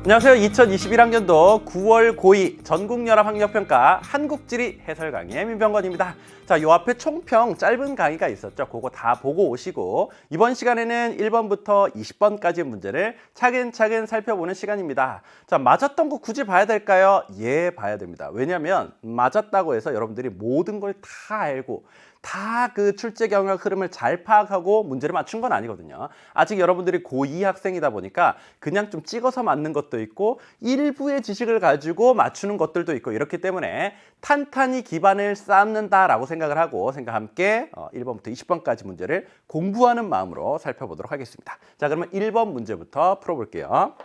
안녕하세요. 2021학년도 9월 고2 전국연합학력평가 한국지리 해설 강의의 민병건입니다. 자, 요 앞에 총평 짧은 강의가 있었죠. 그거 다 보고 오시고 이번 시간에는 1번부터 20번까지 문제를 차근차근 살펴보는 시간입니다. 자, 맞았던 거 굳이 봐야 될까요? 예, 봐야 됩니다. 왜냐하면 맞았다고 해서 여러분들이 모든 걸 다 알고 다 그 출제 경향 흐름을 잘 파악하고 문제를 맞춘 건 아니거든요. 아직 여러분들이 고2 학생이다 보니까 그냥 좀 찍어서 맞는 것도 있고 일부의 지식을 가지고 맞추는 것들도 있고 이렇기 때문에 탄탄히 기반을 쌓는다라고 생각을 하고 함께 1번부터 20번까지 문제를 공부하는 마음으로 살펴보도록 하겠습니다. 자, 그러면 1번 문제부터 풀어볼게요.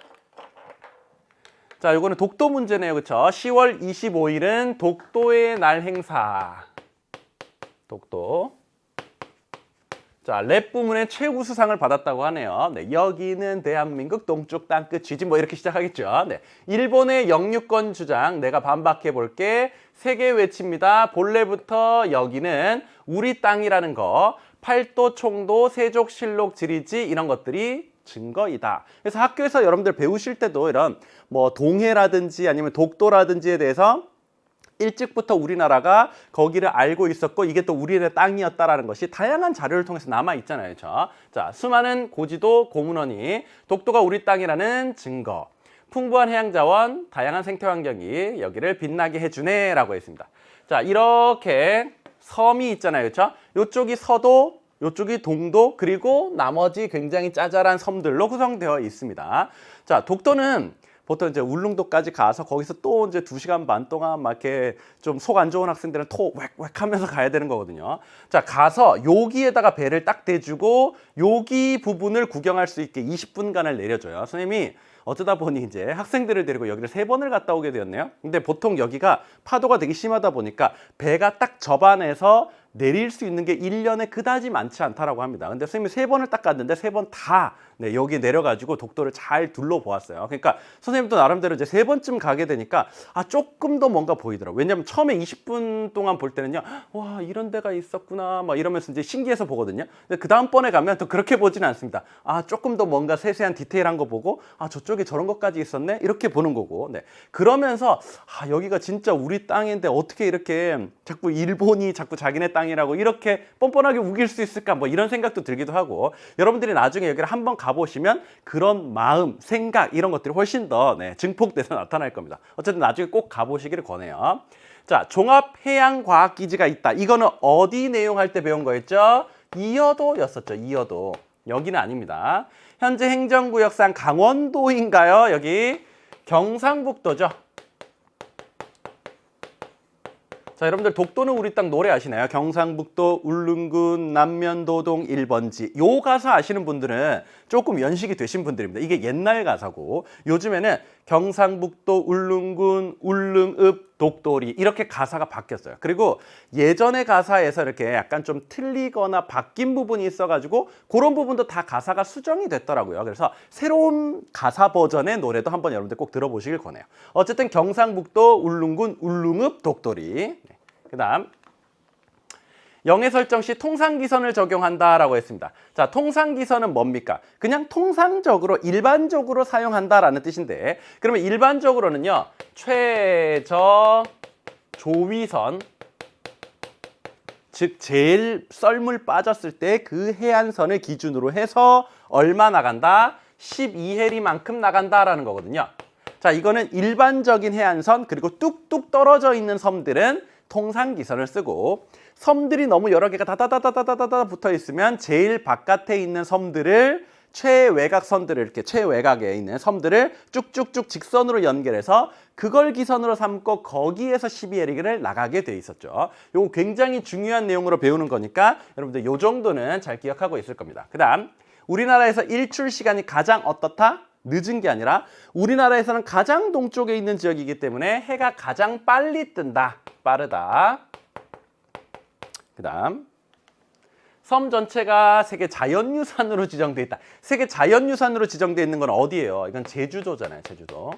자, 요거는 독도 문제네요. 그렇죠? 10월 25일은 독도의 날 행사. 독도. 자, 랩 부문의 최우수상을 받았다고 하네요. 네, 여기는 대한민국 동쪽 땅끝이지 뭐 이렇게 시작하겠죠. 네, 일본의 영유권 주장 내가 반박해 볼게. 세 개 외칩니다. 본래부터 여기는 우리 땅이라는 거, 팔도, 총도, 세족실록, 지리지 이런 것들이 증거이다. 그래서 학교에서 여러분들 배우실 때도 이런 뭐 동해라든지 아니면 독도라든지에 대해서 일찍부터 우리나라가 거기를 알고 있었고 이게 또 우리의 땅이었다라는 것이 다양한 자료를 통해서 남아 있잖아요. 그렇죠? 자, 수많은 고지도 고문원이 독도가 우리 땅이라는 증거, 풍부한 해양자원, 다양한 생태환경이 여기를 빛나게 해주네라고 했습니다. 자, 이렇게 섬이 있잖아요. 그렇죠? 이쪽이 서도, 이쪽이 동도, 그리고 나머지 굉장히 짜잘한 섬들로 구성되어 있습니다. 자, 독도는 보통 이제 울릉도까지 가서 거기서 또 이제 2시간 반 동안 막 이렇게 좀 속 안 좋은 학생들은 토 웩웩 하면서 가야 되는 거거든요. 자, 가서 여기에다가 배를 딱 대주고 여기 부분을 구경할 수 있게 20분간을 내려줘요. 선생님이 어쩌다 보니 이제 학생들을 데리고 여기를 3번을 갔다 오게 되었네요. 근데 보통 여기가 파도가 되게 심하다 보니까 배가 딱 접안에서 내릴 수 있는 게 1년에 그다지 많지 않다라고 합니다. 근데 선생님이 3번을 딱 갔는데 3번 다 여기 내려가지고 독도를 잘 둘러보았어요. 그러니까 선생님도 나름대로 이제 3번쯤 가게 되니까 조금 더 뭔가 보이더라고요. 왜냐면 처음에 20분 동안 볼 때는요, 와, 이런 데가 있었구나 막 이러면서 이제 신기해서 보거든요. 근데 그 다음번에 가면 또 그렇게 보지는 않습니다. 조금 더 뭔가 세세한 디테일한 거 보고 저쪽에 저런 것까지 있었네 이렇게 보는 거고. 네. 그러면서 여기가 진짜 우리 땅인데 어떻게 이렇게 자꾸 일본이 자꾸 자기네 땅이라고 이렇게 뻔뻔하게 우길 수 있을까 뭐 이런 생각도 들기도 하고, 여러분들이 나중에 여기를 한번 가보시면 그런 마음, 생각 이런 것들이 훨씬 더 증폭돼서 나타날 겁니다. 어쨌든 나중에 꼭 가보시기를 권해요. 자, 종합해양과학기지가 있다. 이거는 어디 내용할 때 배운 거였죠? 이여도였었죠. 이여도. 여기는 아닙니다. 현재 행정구역상 강원도인가요? 여기 경상북도죠. 자, 여러분들 독도는 우리 땅 노래 아시나요? 경상북도 울릉군 남면도동 1번지. 요 가사 아시는 분들은 조금 연식이 되신 분들입니다. 이게 옛날 가사고 요즘에는 경상북도 울릉군 울릉읍 독도리 이렇게 가사가 바뀌었어요. 그리고 예전의 가사에서 이렇게 약간 좀 틀리거나 바뀐 부분이 있어가지고 그런 부분도 다 가사가 수정이 됐더라고요. 그래서 새로운 가사 버전의 노래도 한번 여러분들 꼭 들어보시길 권해요. 어쨌든 경상북도 울릉군 울릉읍 독도리. 그 다음 영해 설정 시 통상기선을 적용한다라고 했습니다. 자, 통상기선은 뭡니까? 그냥 통상적으로 일반적으로 사용한다라는 뜻인데, 그러면 일반적으로는요, 최저 조위선, 즉 제일 썰물 빠졌을 때 그 해안선을 기준으로 해서 얼마 나간다? 12해리만큼 나간다라는 거거든요. 자, 이거는 일반적인 해안선, 그리고 뚝뚝 떨어져 있는 섬들은 통상기선을 쓰고, 섬들이 너무 여러 개가 다다다다다다다 붙어 있으면 제일 바깥에 있는 섬들을 최외곽선들을 이렇게 최외곽에 있는 섬들을 쭉쭉쭉 직선으로 연결해서 그걸 기선으로 삼고 거기에서 12해리를 나가게 돼 있었죠. 이거 굉장히 중요한 내용으로 배우는 거니까 여러분들 요 정도는 잘 기억하고 있을 겁니다. 그 다음 우리나라에서 일출 시간이 가장 어떻다? 늦은 게 아니라 우리나라에서는 가장 동쪽에 있는 지역이기 때문에 해가 가장 빨리 뜬다. 빠르다. 그 다음 섬 전체가 세계 자연유산으로 지정돼 있다. 세계 자연유산으로 지정돼 있는 건 어디예요? 이건 제주도잖아요. 제주도.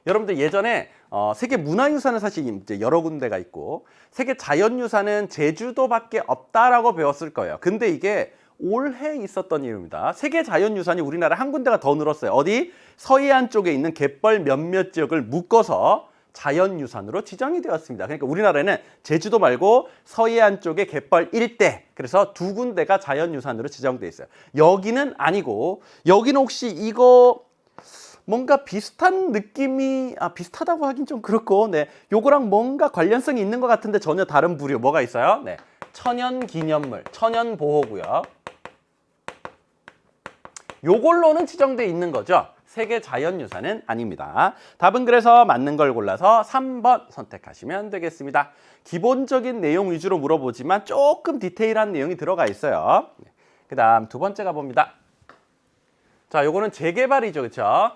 여러분들 예전에 세계 문화유산은 사실 이제 여러 군데가 있고 세계 자연유산은 제주도밖에 없다라고 배웠을 거예요. 근데 이게 올해 있었던 일입니다. 세계 자연유산이 우리나라 한 군데가 더 늘었어요. 어디? 서해안 쪽에 있는 갯벌 몇몇 지역을 묶어서 자연유산으로 지정이 되었습니다. 그러니까 우리나라에는 제주도 말고 서해안 쪽의 갯벌 일대, 그래서 두 군데가 자연유산으로 지정돼 있어요. 여기는 아니고, 여기는 혹시 이거 뭔가 비슷한 느낌이, 비슷하다고 하긴 좀 그렇고, 네, 요거랑 뭔가 관련성이 있는 것 같은데 전혀 다른 부류 뭐가 있어요? 네, 천연기념물, 천연보호구역. 요걸로는 지정돼 있는 거죠. 세계 자연유산은 아닙니다. 답은 그래서 맞는 걸 골라서 3번 선택하시면 되겠습니다. 기본적인 내용 위주로 물어보지만 조금 디테일한 내용이 들어가 있어요. 그 다음 두 번째 가봅니다. 자, 요거는 재개발이죠. 그렇죠?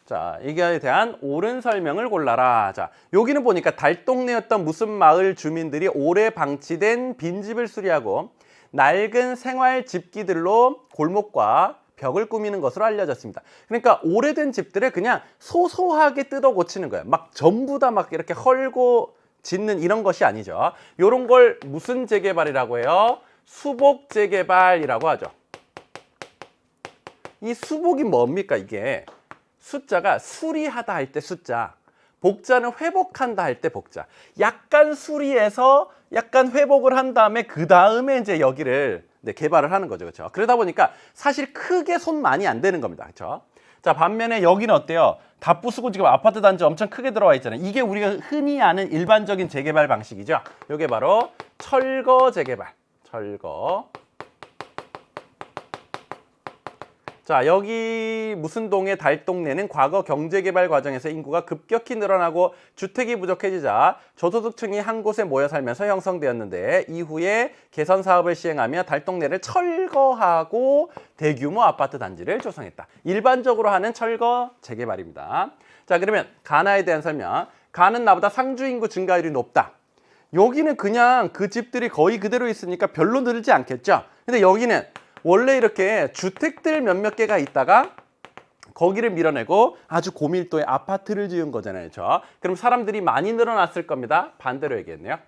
자, 이거에 대한 옳은 설명을 골라라. 자, 여기는 보니까 달동네였던 무슨 마을 주민들이 오래 방치된 빈집을 수리하고 낡은 생활 집기들로 골목과 벽을 꾸미는 것으로 알려졌습니다. 그러니까 오래된 집들을 그냥 소소하게 뜯어 고치는 거예요. 막 전부 다 막 이렇게 헐고 짓는 이런 것이 아니죠. 이런 걸 무슨 재개발이라고 해요? 수복 재개발이라고 하죠. 이 수복이 뭡니까? 이게 숫자가 수리하다 할 때 숫자, 복자는 회복한다 할 때 복자. 약간 수리해서 약간 회복을 한 다음에 그 다음에 이제 여기를 개발을 하는 거죠. 그렇죠? 그러다 보니까 사실 크게 손 많이 안 되는 겁니다. 그렇죠? 자, 반면에 여기는 어때요? 다 부수고 지금 아파트 단지 엄청 크게 들어와 있잖아요. 이게 우리가 흔히 아는 일반적인 재개발 방식이죠. 이게 바로 철거 재개발. 철거. 자, 여기 무슨 동의 달동네는 과거 경제개발 과정에서 인구가 급격히 늘어나고 주택이 부족해지자 저소득층이 한 곳에 모여 살면서 형성되었는데 이후에 개선 사업을 시행하며 달동네를 철거하고 대규모 아파트 단지를 조성했다. 일반적으로 하는 철거 재개발입니다. 자, 그러면 가나에 대한 설명. 가는 나보다 상주 인구 증가율이 높다. 여기는 그냥 그 집들이 거의 그대로 있으니까 별로 늘지 않겠죠. 근데 여기는 원래 이렇게 주택들 몇몇 개가 있다가 거기를 밀어내고 아주 고밀도의 아파트를 지은 거잖아요. 그렇죠? 그럼 사람들이 많이 늘어났을 겁니다. 반대로 얘기했네요.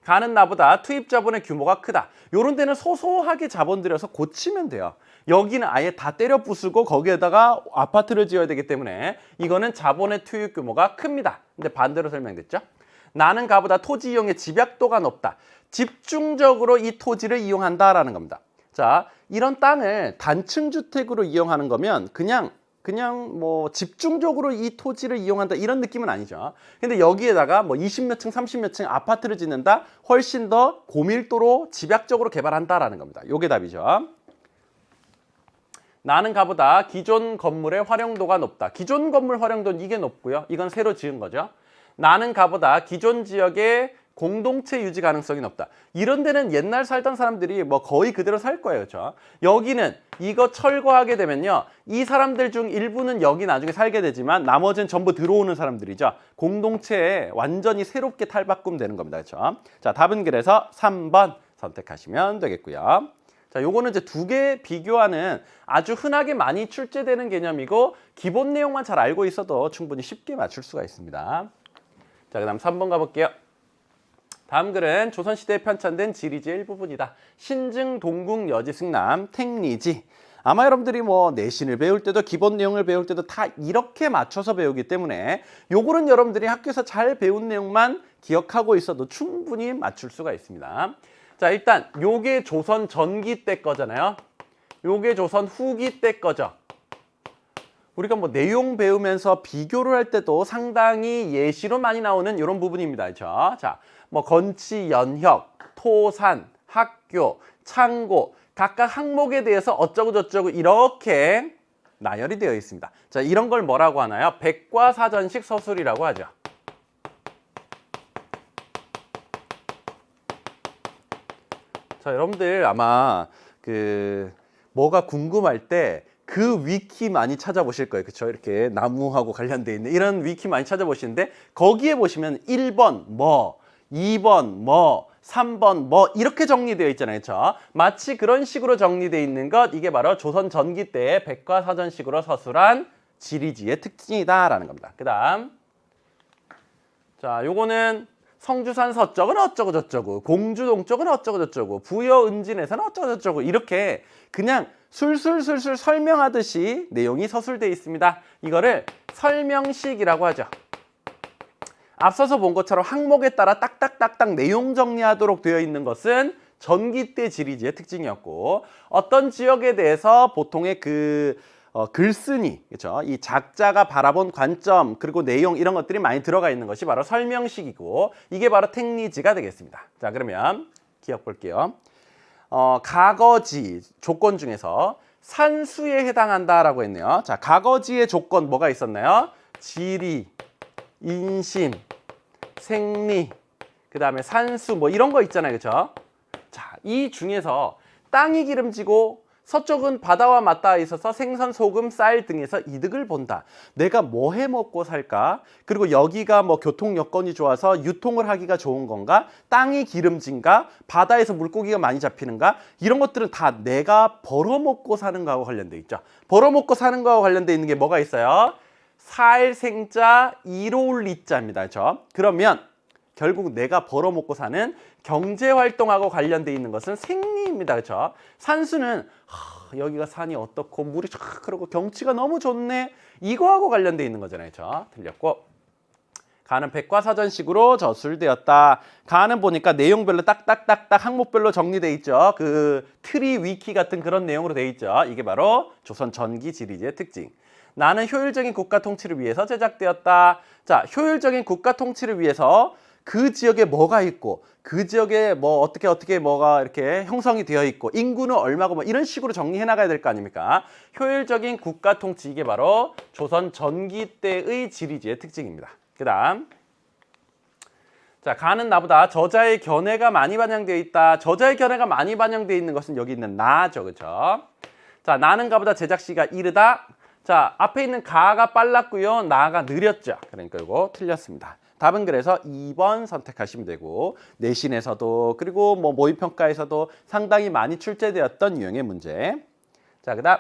가는 나보다 투입 자본의 규모가 크다. 이런 데는 소소하게 자본 들여서 고치면 돼요. 여기는 아예 다 때려 부수고 거기에다가 아파트를 지어야 되기 때문에 이거는 자본의 투입 규모가 큽니다. 근데 반대로 설명됐죠? 나는 가보다 토지 이용의 집약도가 높다. 집중적으로 이 토지를 이용한다라는 겁니다. 자, 이런 땅을 단층 주택으로 이용하는 거면 그냥 뭐 집중적으로 이 토지를 이용한다 이런 느낌은 아니죠. 근데 여기에다가 뭐 20몇 층, 30몇 층 아파트를 짓는다, 훨씬 더 고밀도로 집약적으로 개발한다라는 겁니다. 요게 답이죠. 나는 가보다 기존 건물의 활용도가 높다. 기존 건물 활용도는 이게 높고요. 이건 새로 지은 거죠. 나는 가보다 기존 지역의 공동체 유지 가능성이 높다. 이런 데는 옛날 살던 사람들이 뭐 거의 그대로 살 거예요. 그렇죠? 여기는 이거 철거하게 되면요. 이 사람들 중 일부는 여기 나중에 살게 되지만 나머지는 전부 들어오는 사람들이죠. 공동체에 완전히 새롭게 탈바꿈되는 겁니다. 그렇죠? 자, 답은 그래서 3번 선택하시면 되겠고요. 자, 요거는 이제 두 개 비교하는 아주 흔하게 많이 출제되는 개념이고 기본 내용만 잘 알고 있어도 충분히 쉽게 맞출 수가 있습니다. 자, 그다음 3번 가볼게요. 다음 글은 조선시대에 편찬된 지리지의 일부분이다. 신증, 동궁, 여지, 승남, 택리지. 아마 여러분들이 뭐 내신을 배울 때도 기본 내용을 배울 때도 다 이렇게 맞춰서 배우기 때문에 요거는 여러분들이 학교에서 잘 배운 내용만 기억하고 있어도 충분히 맞출 수가 있습니다. 자, 일단 요게 조선 전기 때 거잖아요. 요게 조선 후기 때 거죠. 우리가 뭐 내용 배우면서 비교를 할 때도 상당히 예시로 많이 나오는 이런 부분입니다. 그렇죠? 자, 뭐 건치, 연혁, 토산, 학교, 창고 각각 항목에 대해서 어쩌고 저쩌고 이렇게 나열이 되어 있습니다. 자, 이런 걸 뭐라고 하나요? 백과사전식 서술이라고 하죠. 자, 여러분들 아마 뭐가 궁금할 때 그 위키 많이 찾아보실 거예요. 그렇죠? 이렇게 나무하고 관련돼 있는 이런 위키 많이 찾아보시는데 거기에 보시면 1번 뭐, 2번 뭐, 3번 뭐 이렇게 정리되어 있잖아요. 그렇죠? 마치 그런 식으로 정리되어 있는 것, 이게 바로 조선 전기 때의 백과사전식으로 서술한 지리지의 특징이다라는 겁니다. 그 다음 자, 요거는 성주산 서쪽은 어쩌고 저쩌고, 공주동 쪽은 어쩌고 저쩌고, 부여 은진에서는 어쩌고 저쩌고 이렇게 그냥 술술술술 설명하듯이 내용이 서술되어 있습니다. 이거를 설명식이라고 하죠. 앞서서 본 것처럼 항목에 따라 딱딱딱딱 내용 정리하도록 되어 있는 것은 전기 때 지리지의 특징이었고, 어떤 지역에 대해서 보통의 글쓴이, 그렇죠? 이 작자가 바라본 관점 그리고 내용 이런 것들이 많이 들어가 있는 것이 바로 설명식이고, 이게 바로 택리지가 되겠습니다. 자, 그러면 기억 볼게요. 가거지 조건 중에서 산수에 해당한다라고 했네요. 자, 가거지의 조건 뭐가 있었나요? 지리, 인심, 생리, 그 다음에 산수 뭐 이런 거 있잖아요, 그렇죠? 자, 이 중에서 땅이 기름지고 서쪽은 바다와 맞닿아 있어서 생선, 소금, 쌀 등에서 이득을 본다. 내가 뭐 해 먹고 살까? 그리고 여기가 뭐 교통 여건이 좋아서 유통을 하기가 좋은 건가? 땅이 기름진가? 바다에서 물고기가 많이 잡히는가? 이런 것들은 다 내가 벌어먹고 사는 거하고 관련돼 있죠. 벌어먹고 사는 거하고 관련돼 있는 게 뭐가 있어요? 살생자, 이로울리자입니다. 그렇죠? 그러면 결국 내가 벌어먹고 사는 경제활동하고 관련돼 있는 것은 생리입니다. 그렇죠? 산수는 여기가 산이 어떻고 물이 쫙 흐르고 경치가 너무 좋네, 이거하고 관련돼 있는 거잖아요. 그렇죠? 틀렸고, 가는 백과사전식으로 저술되었다. 가는 보니까 내용별로 딱딱딱딱 항목별로 정리돼 있죠. 그 트리 위키 같은 그런 내용으로 돼 있죠. 이게 바로 조선 전기 지리지의 특징. 나는 효율적인 국가 통치를 위해서 제작되었다. 자, 효율적인 국가 통치를 위해서 그 지역에 뭐가 있고, 그 지역에 뭐 어떻게 뭐가 이렇게 형성이 되어 있고, 인구는 얼마고 뭐 이런 식으로 정리해 나가야 될 거 아닙니까? 효율적인 국가 통치, 이게 바로 조선 전기 때의 지리지의 특징입니다. 그 다음, 자, 가는 나보다 저자의 견해가 많이 반영되어 있다. 저자의 견해가 많이 반영되어 있는 것은 여기 있는 나죠, 그렇죠? 자, 나는 가보다 제작 시가 이르다. 자, 앞에 있는 가가 빨랐고요, 나가 느렸죠. 그러니까 이거 틀렸습니다. 답은 그래서 2번 선택하시면 되고, 내신에서도 그리고 뭐 모의평가에서도 상당히 많이 출제되었던 유형의 문제. 자, 그 다음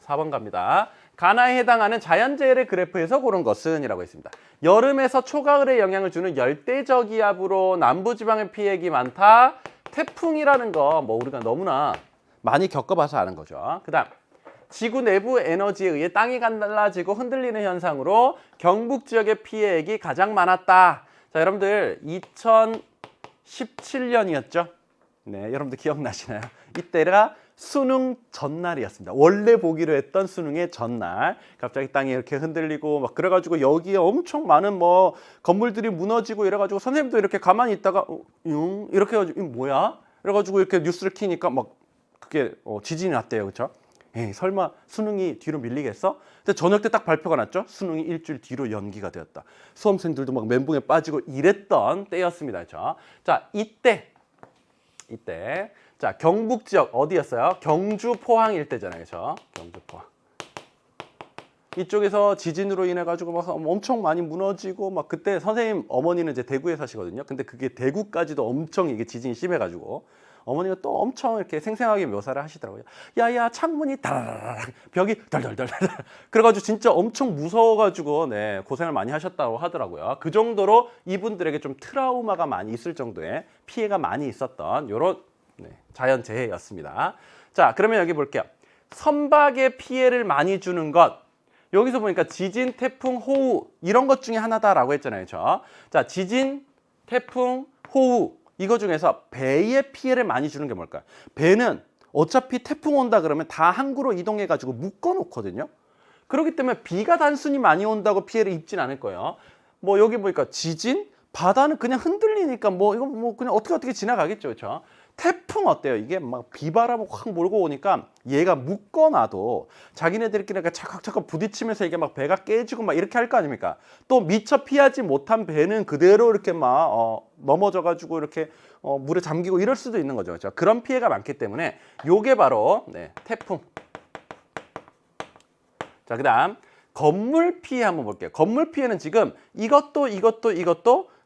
4번 갑니다. 가나에 해당하는 자연재해의 그래프에서 고른 것은 이라고 했습니다. 여름에서 초가을에 영향을 주는 열대저기압으로 남부지방의 피해액이 많다. 태풍이라는 거 뭐 우리가 너무나 많이 겪어봐서 아는 거죠. 그 다음, 지구 내부 에너지에 의해 땅이 갈라지고 흔들리는 현상으로 경북 지역의 피해액이 가장 많았다. 자, 여러분들 2017년이었죠? 네, 여러분들 기억나시나요? 이때가 수능 전날이었습니다. 원래 보기로 했던 수능의 전날, 갑자기 땅이 이렇게 흔들리고 막 그래가지고 여기에 엄청 많은 뭐 건물들이 무너지고 이래가지고 선생님도 이렇게 가만히 있다가 이렇게 해가지고 이거 뭐야? 그래가지고 이렇게 뉴스를 키니까 막 그게 지진이 났대요, 그렇죠? 에이, 설마 수능이 뒤로 밀리겠어? 근데 저녁 때 딱 발표가 났죠? 수능이 일주일 뒤로 연기가 되었다. 수험생들도 막 멘붕에 빠지고 이랬던 때였습니다. 그렇죠? 자, 이때 자, 경북 지역 어디였어요? 경주 포항 일대잖아요. 그렇죠? 경주 포항. 이쪽에서 지진으로 인해 가지고 막 엄청 많이 무너지고 막, 그때 선생님 어머니는 이제 대구에 사시거든요. 근데 그게 대구까지도 엄청 이게 지진이 심해 가지고 어머니가 또 엄청 이렇게 생생하게 묘사를 하시더라고요. 야야, 창문이 다라라락, 벽이 덜덜덜. 그래가지고 진짜 엄청 무서워가지고 네, 고생을 많이 하셨다고 하더라고요. 그 정도로 이분들에게 좀 트라우마가 많이 있을 정도의 피해가 많이 있었던 이런 자연재해였습니다. 자, 그러면 여기 볼게요. 선박에 피해를 많이 주는 것. 여기서 보니까 지진, 태풍, 호우 이런 것 중에 하나다라고 했잖아요. 그렇죠? 자, 지진, 태풍, 호우 이거 중에서 배에 피해를 많이 주는 게 뭘까요? 배는 어차피 태풍 온다 그러면 다 항구로 이동해가지고 묶어놓거든요. 그렇기 때문에 비가 단순히 많이 온다고 피해를 입진 않을 거예요. 뭐 여기 보니까 지진, 바다는 그냥 흔들리니까 뭐 이거 뭐 그냥 어떻게 지나가겠죠, 그렇죠? 태풍 어때요? 이게 막 비바람 확 몰고 오니까 얘가 묶어놔도 자기네들끼리 이렇게 착각착각 부딪히면서 이게 막 배가 깨지고 막 이렇게 할 거 아닙니까? 또 미처 피하지 못한 배는 그대로 이렇게 막 넘어져가지고 이렇게 물에 잠기고 이럴 수도 있는 거죠, 그렇죠? 그런 피해가 많기 때문에 요게 바로 태풍. 자, 그다음 건물 피해 한번 볼게요. 건물 피해는 지금 이것도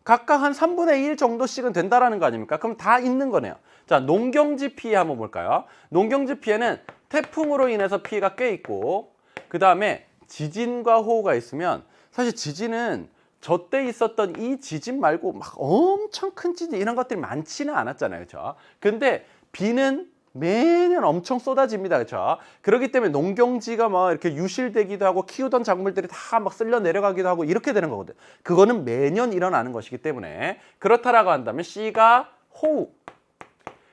각각 한 3분의 1 정도씩은 된다라는 거 아닙니까? 그럼 다 있는 거네요. 자, 농경지 피해 한번 볼까요? 농경지 피해는 태풍으로 인해서 피해가 꽤 있고, 그 다음에 지진과 호우가 있으면, 사실 지진은 저 때 있었던 이 지진 말고 막 엄청 큰 지진 이런 것들이 많지는 않았잖아요. 그렇죠? 근데 비는 매년 엄청 쏟아집니다. 그렇죠? 그렇기 때문에 농경지가 막 이렇게 유실되기도 하고 키우던 작물들이 다 막 쓸려 내려가기도 하고 이렇게 되는 거거든요. 그거는 매년 일어나는 것이기 때문에 그렇다라고 한다면 C가 호우.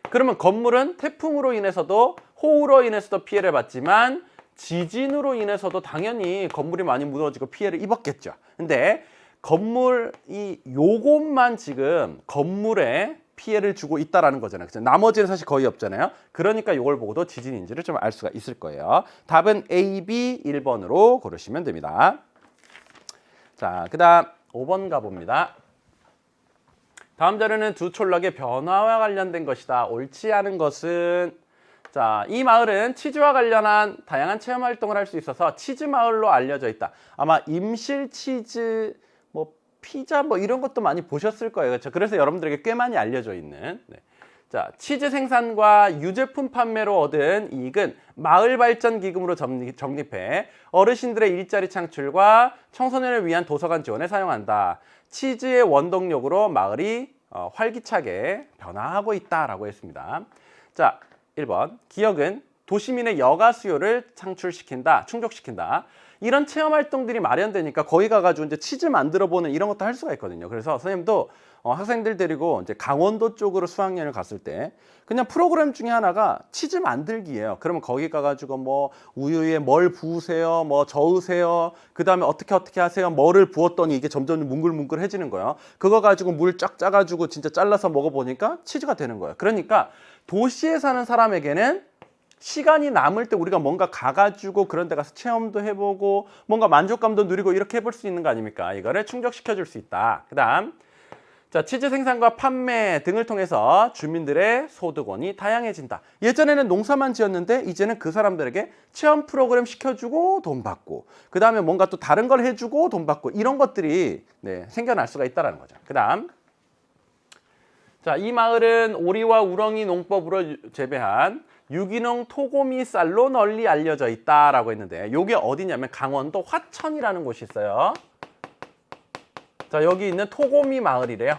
그러면 건물은 태풍으로 인해서도 호우로 인해서도 피해를 받지만 지진으로 인해서도 당연히 건물이 많이 무너지고 피해를 입었겠죠. 근데 건물이 요것만 지금 건물에 피해를 주고 있다라는 거잖아요. 그죠? 나머지는 사실 거의 없잖아요. 그러니까 이걸 보고도 지진인지를 좀 알 수가 있을 거예요. 답은 A, B, 1번으로 고르시면 됩니다. 자, 그다음 5번 가봅니다. 다음 자료는 두 촌락의 변화와 관련된 것이다. 옳지 않은 것은 자, 이 마을은 치즈와 관련한 다양한 체험 활동을 할 수 있어서 치즈 마을로 알려져 있다. 아마 임실 치즈 뭐 피자 뭐 이런 것도 많이 보셨을 거예요. 그렇죠? 그래서 여러분들에게 꽤 많이 알려져 있는 네. 자, 치즈 생산과 유제품 판매로 얻은 이익은 마을 발전 기금으로 적립해 어르신들의 일자리 창출과 청소년을 위한 도서관 지원에 사용한다. 치즈의 원동력으로 마을이 활기차게 변화하고 있다라고 했습니다. 자, 1번. 기억은 도시민의 여가 수요를 창출시킨다, 충족시킨다. 이런 체험 활동들이 마련되니까 거기 가가지고 이제 치즈 만들어 보는 이런 것도 할 수가 있거든요. 그래서 선생님도 학생들 데리고 이제 강원도 쪽으로 수학여행을 갔을 때 그냥 프로그램 중에 하나가 치즈 만들기예요. 그러면 거기 가가지고 뭐 우유에 뭘 부으세요, 뭐 저으세요, 그 다음에 어떻게 하세요, 뭐를 부었더니 이게 점점 뭉글뭉글해지는 거예요. 그거 가지고 물 쫙 짜가지고 진짜 잘라서 먹어보니까 치즈가 되는 거예요. 그러니까 도시에 사는 사람에게는 시간이 남을 때 우리가 뭔가 가가지고 그런 데 가서 체험도 해보고 뭔가 만족감도 누리고 이렇게 해볼 수 있는 거 아닙니까? 이거를 충족시켜 줄 수 있다. 그 다음 자, 치즈 생산과 판매 등을 통해서 주민들의 소득원이 다양해진다. 예전에는 농사만 지었는데 이제는 그 사람들에게 체험 프로그램 시켜주고 돈 받고 그 다음에 뭔가 또 다른 걸 해주고 돈 받고 이런 것들이 네, 생겨날 수가 있다는 거죠. 그 다음 자, 이 마을은 오리와 우렁이 농법으로 재배한 유기농 토고미 쌀로 널리 알려져 있다라고 했는데 이게 어디냐면 강원도 화천이라는 곳이 있어요. 자, 여기 있는 토고미 마을이래요.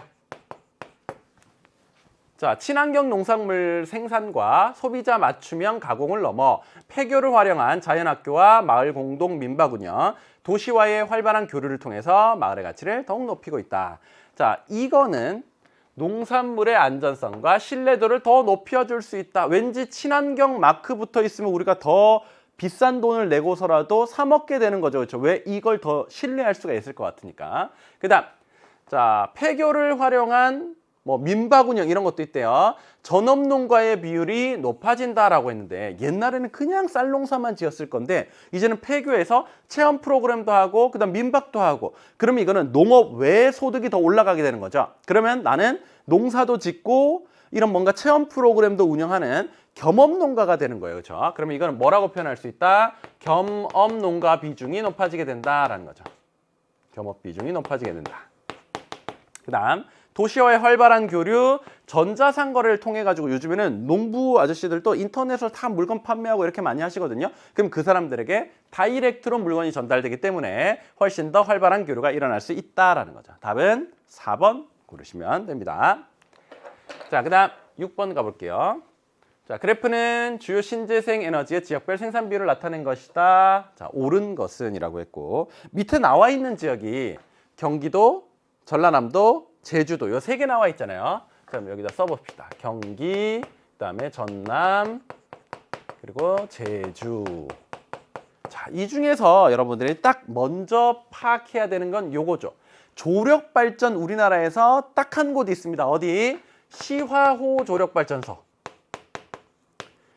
자, 친환경 농산물 생산과 소비자 맞춤형 가공을 넘어 폐교를 활용한 자연학교와 마을 공동 민박운영, 도시와의 활발한 교류를 통해서 마을의 가치를 더욱 높이고 있다. 자, 이거는 농산물의 안전성과 신뢰도를 더 높여줄 수 있다. 왠지 친환경 마크 붙어 있으면 우리가 더 비싼 돈을 내고서라도 사 먹게 되는 거죠. 그렇죠? 왜 이걸 더 신뢰할 수가 있을 것 같으니까. 그다음 자, 폐교를 활용한 뭐 민박운영 이런 것도 있대요. 전업농가의 비율이 높아진다라고 했는데 옛날에는 그냥 쌀농사만 지었을 건데 이제는 폐교해서 체험 프로그램도 하고 그다음 민박도 하고 그러면 이거는 농업 외 소득이 더 올라가게 되는 거죠. 그러면 나는 농사도 짓고 이런 뭔가 체험 프로그램도 운영하는 겸업농가가 되는 거예요. 그렇죠? 그러면 이거는 뭐라고 표현할 수 있다? 겸업농가 비중이 높아지게 된다라는 거죠. 겸업 비중이 높아지게 된다. 그 다음 도시와의 활발한 교류, 전자상거래를 통해 가지고 요즘에는 농부 아저씨들도 인터넷으로 다 물건 판매하고 이렇게 많이 하시거든요. 그럼 그 사람들에게 다이렉트로 물건이 전달되기 때문에 훨씬 더 활발한 교류가 일어날 수 있다라는 거죠. 답은 4번 고르시면 됩니다. 자, 그 다음 6번 가볼게요. 자, 그래프는 주요 신재생 에너지의 지역별 생산 비율을 나타낸 것이다. 자, 옳은 것은 이라고 했고 밑에 나와 있는 지역이 경기도, 전라남도, 제주도 요 세 개 나와 있잖아요. 그럼 여기다 써봅시다. 경기, 그다음에 전남, 그리고 제주. 자, 이 중에서 여러분들이 딱 먼저 파악해야 되는 건 요거죠. 조력 발전 우리나라에서 딱 한 곳이 있습니다. 어디? 시화호 조력 발전소.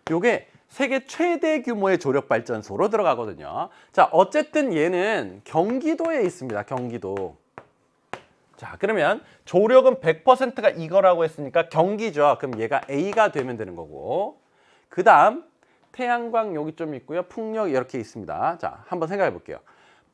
요게 세계 최대 규모의 조력 발전소로 들어가거든요. 자, 어쨌든 얘는 경기도에 있습니다. 경기도. 자, 그러면 조력은 100%가 이거라고 했으니까 경기죠. 그럼 얘가 A가 되면 되는 거고 그 다음 태양광 여기 좀 있고요. 풍력 이렇게 있습니다. 자, 한번 생각해 볼게요.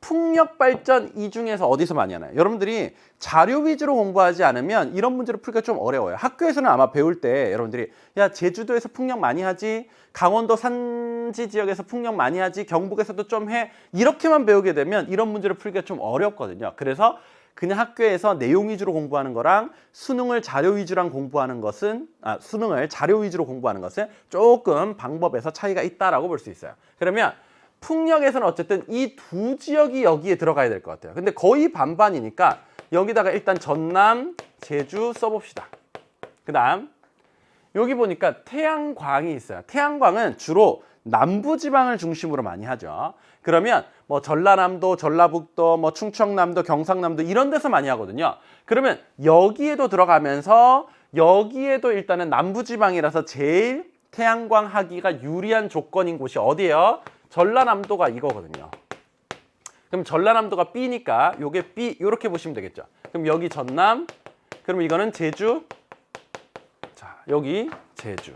풍력 발전 이 중에서 어디서 많이 하나요? 여러분들이 자료 위주로 공부하지 않으면 이런 문제를 풀기가 좀 어려워요. 학교에서는 아마 배울 때 여러분들이 야, 제주도에서 풍력 많이 하지, 강원도 산지 지역에서 풍력 많이 하지, 경북에서도 좀 해, 이렇게만 배우게 되면 이런 문제를 풀기가 좀 어렵거든요. 그래서 그냥 학교에서 내용 위주로 공부하는 거랑 수능을 자료 위주로 공부하는 것은 수능을 자료 위주로 공부하는 것은 조금 방법에서 차이가 있다라고 볼 수 있어요. 그러면 풍력에서는 어쨌든 이 두 지역이 여기에 들어가야 될 것 같아요. 근데 거의 반반이니까 여기다가 일단 전남, 제주 써봅시다. 그 다음 여기 보니까 태양광이 있어요. 태양광은 주로 남부지방을 중심으로 많이 하죠. 그러면 뭐 전라남도, 전라북도, 뭐 충청남도, 경상남도 이런 데서 많이 하거든요. 그러면 여기에도 들어가면서 여기에도 일단은 남부지방이라서 제일 태양광 하기가 유리한 조건인 곳이 어디예요? 전라남도가 이거거든요. 그럼 전라남도가 B니까 요게 B 이렇게 보시면 되겠죠. 그럼 여기 전남, 그럼 이거는 제주, 자 여기 제주.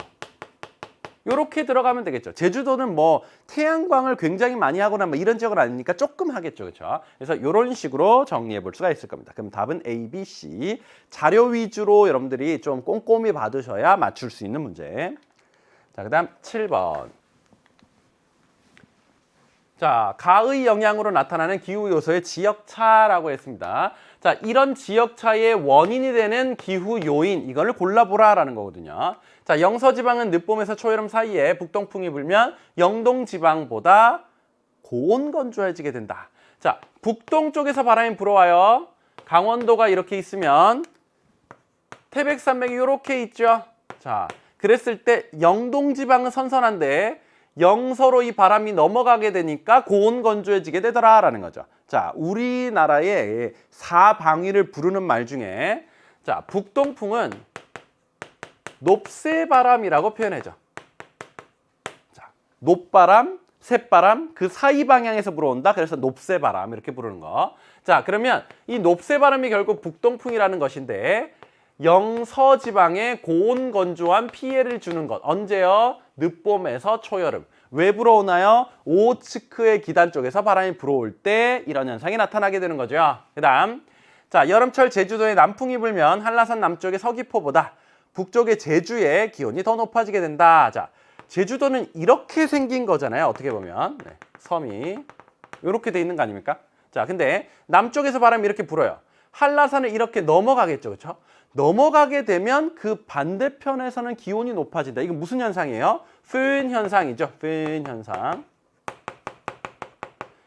요렇게 들어가면 되겠죠. 제주도는 뭐 태양광을 굉장히 많이 하거나 뭐 이런 지역은 아니니까 조금 하겠죠. 그렇죠? 그래서 이런 식으로 정리해 볼 수가 있을 겁니다. 그럼 답은 A, B, C. 자료 위주로 여러분들이 좀 꼼꼼히 받으셔야 맞출 수 있는 문제. 자, 그다음 7번. 자, 가의 영향으로 나타나는 기후 요소의 지역차라고 했습니다. 자, 이런 지역차의 원인이 되는 기후 요인, 이걸 골라보라라는 거거든요. 자, 영서지방은 늦봄에서 초여름 사이에 북동풍이 불면 영동지방보다 고온 건조해지게 된다. 자, 북동 쪽에서 바람이 불어와요. 강원도가 이렇게 있으면 태백산맥이 이렇게 있죠. 자, 그랬을 때 영동지방은 선선한데 영서로 이 바람이 넘어가게 되니까 고온 건조해지게 되더라라는 거죠. 자, 우리나라의 사방위를 부르는 말 중에 자, 북동풍은 높새바람이라고 표현하죠. 자, 높바람, 셋바람 그 사이 방향에서 불어온다. 그래서 높새바람 이렇게 부르는 거. 자, 그러면 이 높새바람이 결국 북동풍이라는 것인데 영서지방에 고온 건조한 피해를 주는 것. 언제요? 늦봄에서 초여름. 왜 불어오나요? 오호츠크의 기단 쪽에서 바람이 불어올 때 이런 현상이 나타나게 되는 거죠. 그 다음 자, 여름철 제주도에 남풍이 불면 한라산 남쪽의 서귀포보다 북쪽의 제주의 기온이 더 높아지게 된다. 자, 제주도는 이렇게 생긴 거잖아요. 어떻게 보면 네, 섬이 이렇게 돼 있는 거 아닙니까? 자, 근데 남쪽에서 바람이 이렇게 불어요. 한라산을 이렇게 넘어가겠죠. 그렇죠? 넘어가게 되면 그 반대편에서는 기온이 높아진다. 이거 무슨 현상이에요? föhn 현상이죠. föhn 현상.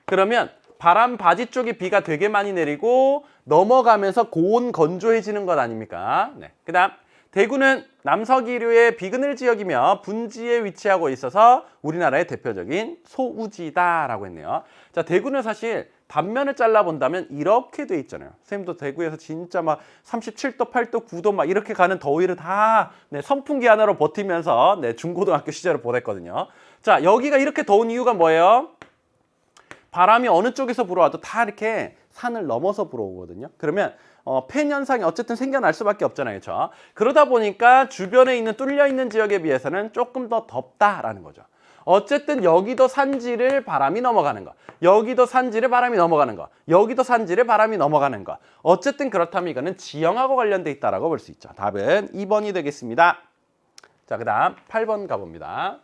그러면 바람 바지 쪽에 비가 되게 많이 내리고 넘어가면서 고온 건조해지는 것 아닙니까? 네. 그다음 대구는 남서기류의 비그늘 지역이며 분지에 위치하고 있어서 우리나라의 대표적인 소우지다라고 했네요. 자, 대구는 사실 단면을 잘라본다면 이렇게 돼 있잖아요. 선생님도 대구에서 진짜 막 37도, 8도, 9도 막 이렇게 가는 더위를 다 네, 선풍기 하나로 버티면서 네, 중고등학교 시절을 보냈거든요. 자, 여기가 이렇게 더운 이유가 뭐예요? 바람이 어느 쪽에서 불어와도 다 이렇게 산을 넘어서 불어오거든요. 그러면 팬 현상이 어쨌든 생겨날 수밖에 없잖아요. 그렇죠? 그러다 보니까 주변에 있는 뚫려 있는 지역에 비해서는 조금 더 덥다라는 거죠. 어쨌든 여기도 산지를 바람이 넘어가는 거, 여기도 산지를 바람이 넘어가는 거, 여기도 산지를 바람이 넘어가는 거. 어쨌든 그렇다면 이거는 지형하고 관련돼 있다라고 볼 수 있죠. 답은 2번이 되겠습니다. 자, 그 다음 8번 가봅니다.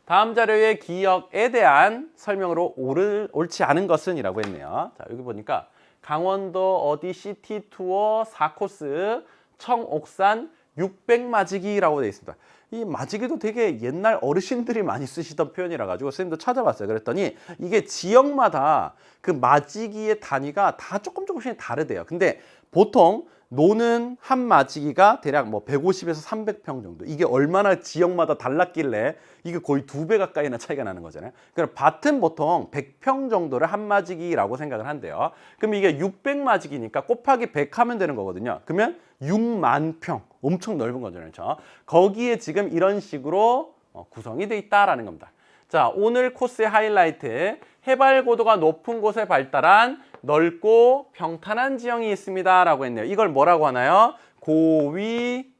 다음 자료의 기억에 대한 설명으로 옳지 않은 것은 이라고 했네요. 자, 여기 보니까 강원도 어디 시티 투어 4코스 청옥산 600마지기라고 되어 있습니다. 이 마지기도 되게 옛날 어르신들이 많이 쓰시던 표현이라 가지고 선생님도 찾아봤어요. 그랬더니 이게 지역마다 그 마지기의 단위가 다 조금씩 다르대요. 근데 보통 노는 한 마지기가 대략 뭐 150에서 300평 정도. 이게 얼마나 지역마다 달랐길래 이게 거의 2배 가까이나 차이가 나는 거잖아요. 그럼 밭은 보통 100평 정도를 한 마지기라고 생각을 한대요. 그럼 이게 600마지기니까 곱하기 100 하면 되는 거거든요. 그러면 6만 평. 엄청 넓은 거잖아요. 그렇죠? 거기에 지금 이런 식으로 구성이 돼 있다라는 겁니다. 자, 오늘 코스의 하이라이트. 해발 고도가 높은 곳에 발달한 넓고 평탄한 지형이 있습니다 라고 했네요. 이걸 뭐라고 하나요? 고위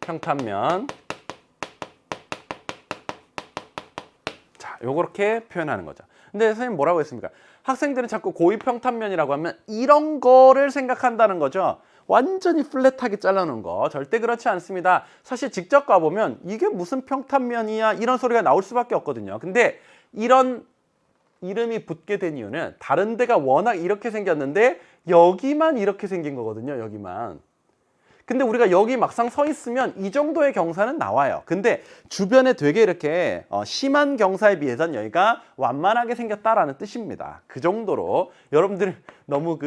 평탄면. 자, 요렇게 표현하는 거죠. 근데 선생님 뭐라고 했습니까? 학생들은 자꾸 고위 평탄면이라고 하면 이런 거를 생각한다는 거죠. 완전히 플랫하게 잘라놓은 거. 절대 그렇지 않습니다. 사실 직접 가보면 이게 무슨 평탄면이야 이런 소리가 나올 수밖에 없거든요. 근데 이런 이름이 붙게 된 이유는 다른 데가 워낙 이렇게 생겼는데 여기만 이렇게 생긴 거거든요. 여기만. 근데 우리가 여기 막상 서 있으면 이 정도의 경사는 나와요. 근데 주변에 되게 이렇게 심한 경사에 비해서는 여기가 완만하게 생겼다라는 뜻입니다. 그 정도로 여러분들 너무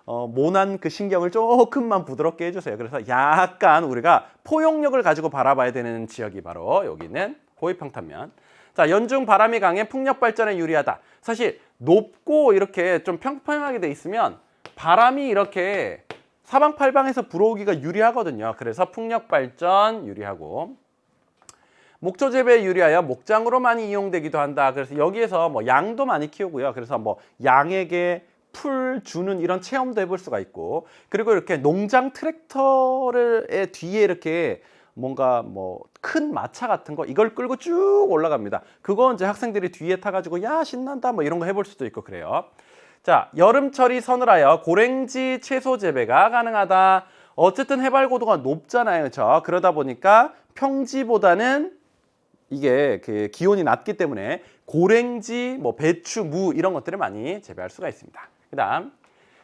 모난 그 신경을 조금만 부드럽게 해주세요. 그래서 약간 우리가 포용력을 가지고 바라봐야 되는 지역이 바로 여기는 호위평탄면. 자, 연중 바람이 강해 풍력 발전에 유리하다. 사실 높고 이렇게 좀 평평하게 돼 있으면 바람이 이렇게 사방팔방에서 불어오기가 유리하거든요. 그래서 풍력 발전 유리하고, 목조 재배에 유리하여 목장으로 많이 이용되기도 한다. 그래서 여기에서 뭐 양도 많이 키우고요. 그래서 뭐 양에게 풀 주는 이런 체험도 해볼 수가 있고, 그리고 이렇게 농장 트랙터의 뒤에 이렇게 뭔가 뭐 큰 마차 같은 거 이걸 끌고 쭉 올라갑니다. 그거 이제 학생들이 뒤에 타가지고 야 신난다 뭐 이런 거 해볼 수도 있고 그래요. 자, 여름철이 서늘하여 고랭지 채소 재배가 가능하다. 어쨌든 해발 고도가 높잖아요. 그렇죠? 그러다 보니까 평지보다는 이게 그 기온이 낮기 때문에 고랭지, 뭐 배추, 무 이런 것들을 많이 재배할 수가 있습니다. 그다음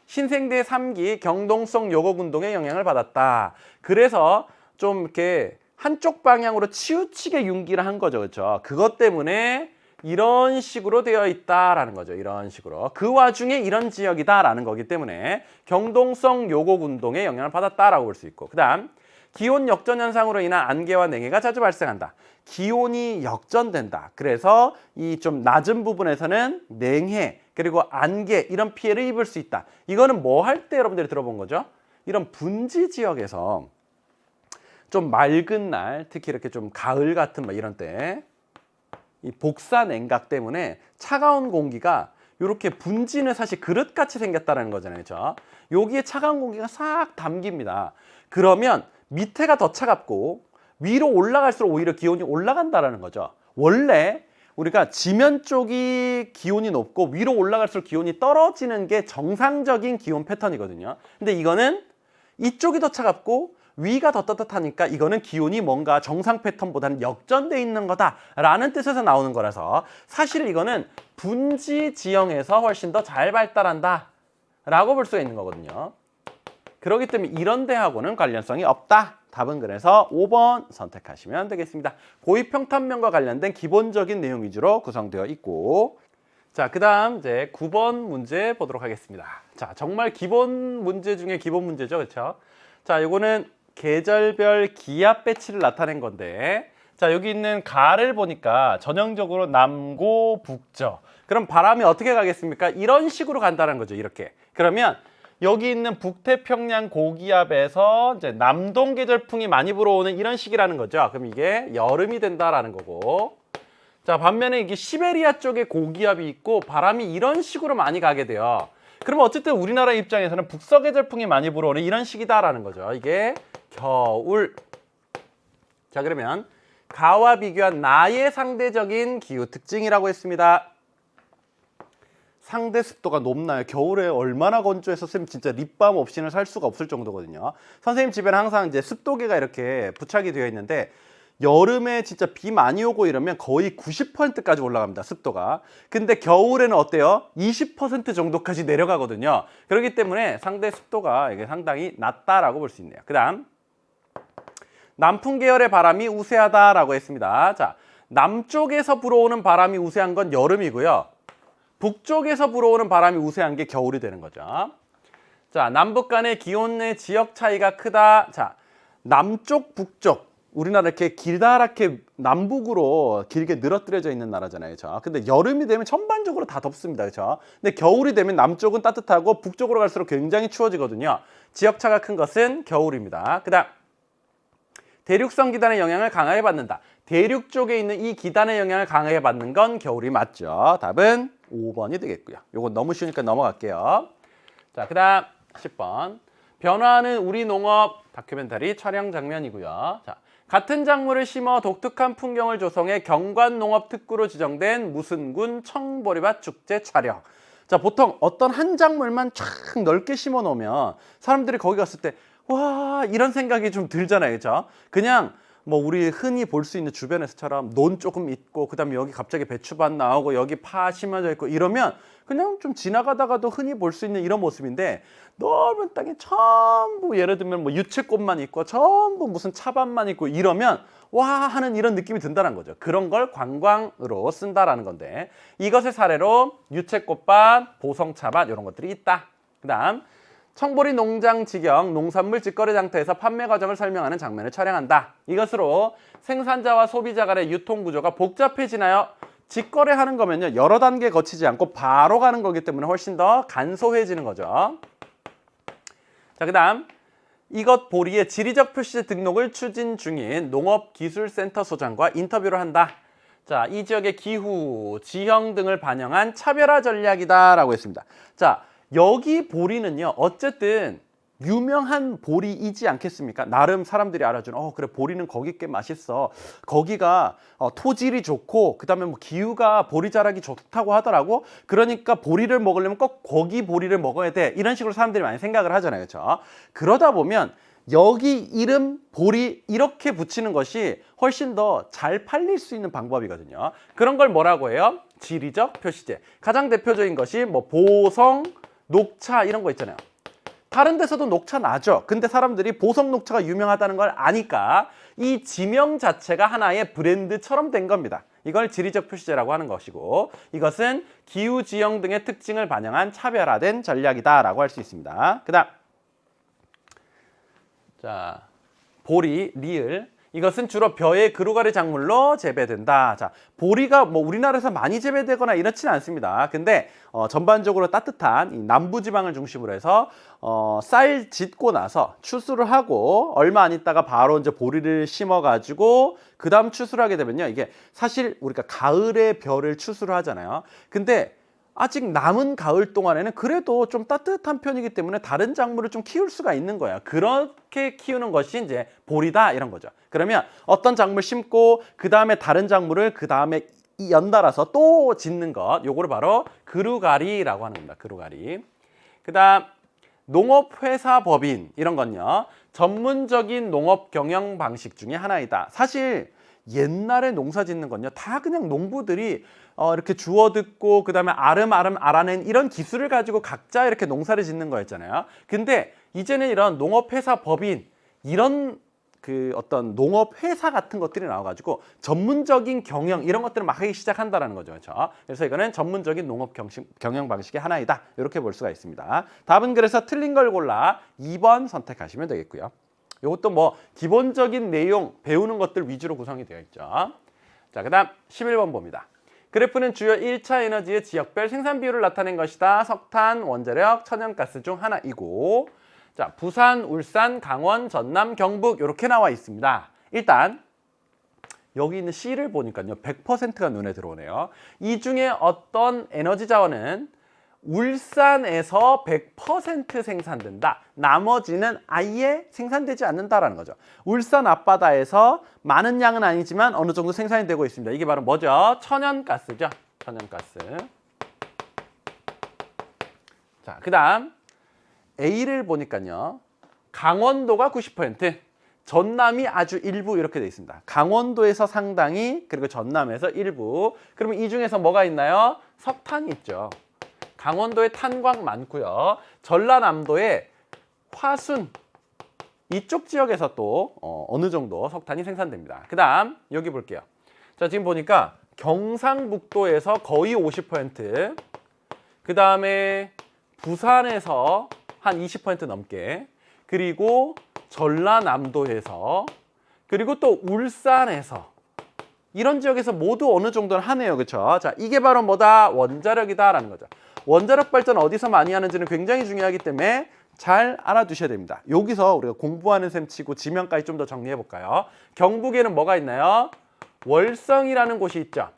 신생대 3기 경동성 요곡 운동에 영향을 받았다. 그래서 좀 이렇게 한쪽 방향으로 치우치게 융기를 한 거죠. 그렇죠? 그것 때문에 이런 식으로 되어 있다라는 거죠. 이런 식으로. 그 와중에 이런 지역이다라는 거기 때문에 경동성 요곡 운동에 영향을 받았다라고 볼 수 있고, 그다음 기온 역전 현상으로 인한 안개와 냉해가 자주 발생한다. 기온이 역전된다. 그래서 이 좀 낮은 부분에서는 냉해 그리고 안개 이런 피해를 입을 수 있다. 이거는 뭐 할 때 여러분들이 들어본 거죠? 이런 분지 지역에서 좀 맑은 날, 특히 이렇게 좀 가을 같은 막 이런 때 이 복사 냉각 때문에 차가운 공기가 이렇게 분지는 사실 그릇같이 생겼다는 거잖아요. 그렇죠? 여기에 차가운 공기가 싹 담깁니다. 그러면 밑에가 더 차갑고 위로 올라갈수록 오히려 기온이 올라간다는 거죠. 원래 우리가 지면 쪽이 기온이 높고 위로 올라갈수록 기온이 떨어지는 게 정상적인 기온 패턴이거든요. 근데 이거는 이쪽이 더 차갑고 위가 더 따뜻하니까 이거는 기온이 뭔가 정상 패턴보다는 역전돼 있는 거다라는 뜻에서 나오는 거라서 사실 이거는 분지 지형에서 훨씬 더 잘 발달한다 라고 볼 수가 있는 거거든요. 그렇기 때문에 이런 데하고는 관련성이 없다. 답은 그래서 5번 선택하시면 되겠습니다. 고위평탄면과 관련된 기본적인 내용 위주로 구성되어 있고, 자, 그 다음 이제 9번 문제 보도록 하겠습니다. 자, 정말 기본 문제 중에 기본 문제죠. 그렇죠? 자, 이거는 계절별 기압 배치를 나타낸 건데, 자, 여기 있는 가를 보니까 전형적으로 남고 북죠. 그럼 바람이 어떻게 가겠습니까? 이런 식으로 간다는 거죠. 이렇게. 그러면 여기 있는 북태평양 고기압에서 이제 남동 계절풍이 많이 불어오는 이런 식이라는 거죠. 그럼 이게 여름이 된다라는 거고, 자, 반면에 이게 시베리아 쪽에 고기압이 있고 바람이 이런 식으로 많이 가게 돼요. 그러면 어쨌든 우리나라 입장에서는 북서계절풍이 많이 불어오는 이런 식이다라는 거죠. 이게 겨울. 자, 그러면 가와 비교한 나의 상대적인 기후 특징이라고 했습니다. 상대 습도가 높나요? 겨울에 얼마나 건조해서 선생님 진짜 립밤 없이는 살 수가 없을 정도거든요. 선생님 집에는 항상 이제 습도계가 이렇게 부착이 되어 있는데 여름에 진짜 비 많이 오고 이러면 거의 90%까지 올라갑니다. 습도가. 근데 겨울에는 어때요? 20% 정도까지 내려가거든요. 그렇기 때문에 상대 습도가 이게 상당히 낮다라고 볼 수 있네요. 그다음 남풍 계열의 바람이 우세하다라고 했습니다. 자, 남쪽에서 불어오는 바람이 우세한 건 여름이고요. 북쪽에서 불어오는 바람이 우세한 게 겨울이 되는 거죠. 자, 남북 간의 기온의 지역 차이가 크다. 자, 남쪽, 북쪽. 우리나라 이렇게 길다랗게 남북으로 길게 늘어뜨려져 있는 나라잖아요. 그렇죠? 근데 여름이 되면 전반적으로 다 덥습니다. 그렇죠? 근데 겨울이 되면 남쪽은 따뜻하고 북쪽으로 갈수록 굉장히 추워지거든요. 지역차가 큰 것은 겨울입니다. 그다음 대륙성 기단의 영향을 강하게 받는다. 대륙 쪽에 있는 이 기단의 영향을 강하게 받는 건 겨울이 맞죠. 답은 5번이 되겠고요. 요거 너무 쉬우니까 넘어갈게요. 자, 그다음 10번. 변화하는 우리 농업 다큐멘터리 촬영 장면이고요. 자, 같은 작물을 심어 독특한 풍경을 조성해 경관농업특구로 지정된 무슨군 청보리밭 축제 촬영. 자, 보통 어떤 한 작물만 쫙 넓게 심어 놓으면 사람들이 거기 갔을 때 와, 이런 생각이 좀 들잖아요. 그렇죠? 그냥 뭐 우리 흔히 볼 수 있는 주변에서처럼 논 조금 있고 그다음에 여기 갑자기 배추밭 나오고 여기 파 심어져 있고 이러면 그냥 좀 지나가다가도 흔히 볼 수 있는 이런 모습인데, 넓은 땅에 전부 예를 들면 뭐 유채꽃만 있고 전부 무슨 차밭만 있고 이러면 와 하는 이런 느낌이 든다는 거죠. 그런 걸 관광으로 쓴다라는 건데, 이것의 사례로 유채꽃밭, 보성차밭 이런 것들이 있다. 그다음 청보리 농장 직영 농산물 직거래 장터에서 판매 과정을 설명하는 장면을 촬영한다. 이것으로 생산자와 소비자 간의 유통 구조가 복잡해지나요? 직거래하는 거면요, 여러 단계 거치지 않고 바로 가는 거기 때문에 훨씬 더 간소해지는 거죠. 자, 그다음 이것 보리의 지리적 표시제 등록을 추진 중인 농업기술센터 소장과 인터뷰를 한다. 자, 이 지역의 기후, 지형 등을 반영한 차별화 전략이다라고 했습니다. 자, 여기 보리는요, 어쨌든 유명한 보리이지 않겠습니까? 나름 사람들이 알아주는, 그래, 보리는 거기 꽤 맛있어. 거기가 토질이 좋고, 그 다음에 뭐 기후가 보리 자라기 좋다고 하더라고. 그러니까 보리를 먹으려면 꼭 거기 보리를 먹어야 돼. 이런 식으로 사람들이 많이 생각을 하잖아요. 그렇죠? 그러다 보면 여기 이름 보리 이렇게 붙이는 것이 훨씬 더 잘 팔릴 수 있는 방법이거든요. 그런 걸 뭐라고 해요? 지리적 표시제. 가장 대표적인 것이 뭐 보성, 녹차 이런 거 있잖아요. 다른 데서도 녹차 나죠. 근데 사람들이 보성 녹차가 유명하다는 걸 아니까 이 지명 자체가 하나의 브랜드처럼 된 겁니다. 이걸 지리적 표시제라고 하는 것이고, 이것은 기후, 지형 등의 특징을 반영한 차별화된 전략이다라고 할 수 있습니다. 그다음 자, 보리, 리을. 이것은 주로 벼의 그루가리 작물로 재배된다. 자, 보리가 뭐 우리나라에서 많이 재배되거나 이렇지는 않습니다. 근데 전반적으로 따뜻한 이 남부지방을 중심으로 해서 쌀 짓고 나서 추수를 하고 얼마 안 있다가 바로 이제 보리를 심어가지고 그 다음 추수를 하게 되면요, 이게 사실 우리가 가을에 벼를 추수를 하잖아요. 근데 아직 남은 가을 동안에는 그래도 좀 따뜻한 편이기 때문에 다른 작물을 좀 키울 수가 있는 거예요. 그렇게 키우는 것이 이제 보리다 이런 거죠. 그러면 어떤 작물 심고 그 다음에 다른 작물을 그 다음에 연달아서 또 짓는 것, 요거를 바로 그루가리라고 하는 겁니다. 그루가리. 그다음 농업회사 법인 이런 건요, 전문적인 농업 경영 방식 중에 하나이다. 사실 옛날에 농사 짓는 건요, 다 그냥 농부들이 이렇게 주워 듣고 그 다음에 아름아름 알아낸 이런 기술을 가지고 각자 이렇게 농사를 짓는 거였잖아요. 근데 이제는 이런 농업회사 법인 이런 그 어떤 농업회사 같은 것들이 나와가지고 전문적인 경영 이런 것들을 막 하기 시작한다는 거죠. 그렇죠? 그래서 이거는 전문적인 농업 경영 방식의 하나이다. 이렇게 볼 수가 있습니다. 답은 그래서 틀린 걸 골라 2번 선택하시면 되겠고요. 이것도 뭐 기본적인 내용 배우는 것들 위주로 구성이 되어 있죠. 자, 그다음 11번 봅니다. 그래프는 주요 1차 에너지의 지역별 생산 비율을 나타낸 것이다. 석탄, 원자력, 천연가스 중 하나이고, 자, 부산, 울산, 강원, 전남, 경북 이렇게 나와 있습니다. 일단 여기 있는 C를 보니까요, 100%가 눈에 들어오네요. 이 중에 어떤 에너지 자원은 울산에서 100% 생산된다. 나머지는 아예 생산되지 않는다라는 거죠. 울산 앞바다에서 많은 양은 아니지만 어느 정도 생산이 되고 있습니다. 이게 바로 뭐죠? 천연가스죠. 천연가스. 자, 그다음 A를 보니까요, 강원도가 90%, 전남이 아주 일부 이렇게 돼 있습니다. 강원도에서 상당히, 그리고 전남에서 일부. 그러면 이 중에서 뭐가 있나요? 석탄이 있죠. 강원도에 탄광 많고요. 전라남도에 화순, 이쪽 지역에서 또 어느 정도 석탄이 생산됩니다. 그 다음 여기 볼게요. 자, 지금 보니까 경상북도에서 거의 50%, 그 다음에 부산에서 한 20% 넘게, 그리고 전라남도에서, 그리고 또 울산에서, 이런 지역에서 모두 어느 정도는 하네요. 그렇죠? 자, 이게 바로 뭐다? 원자력이다라는 거죠. 원자력 발전 어디서 많이 하는지는 굉장히 중요하기 때문에 잘 알아두셔야 됩니다. 여기서 우리가 공부하는 셈 치고 지명까지 좀 더 정리해 볼까요? 경북에는 뭐가 있나요? 월성이라는 곳이 있죠.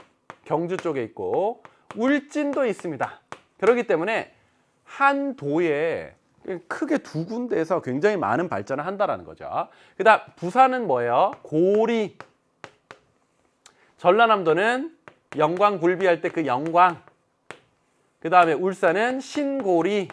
경주 쪽에 있고, 울진도 있습니다. 그렇기 때문에 한 도에 크게 두 군데에서 굉장히 많은 발전을 한다는 거죠. 그 다음 부산은 뭐예요? 고리. 전라남도는 영광 굴비할 때 그 영광. 그 다음에 울산은 신고리.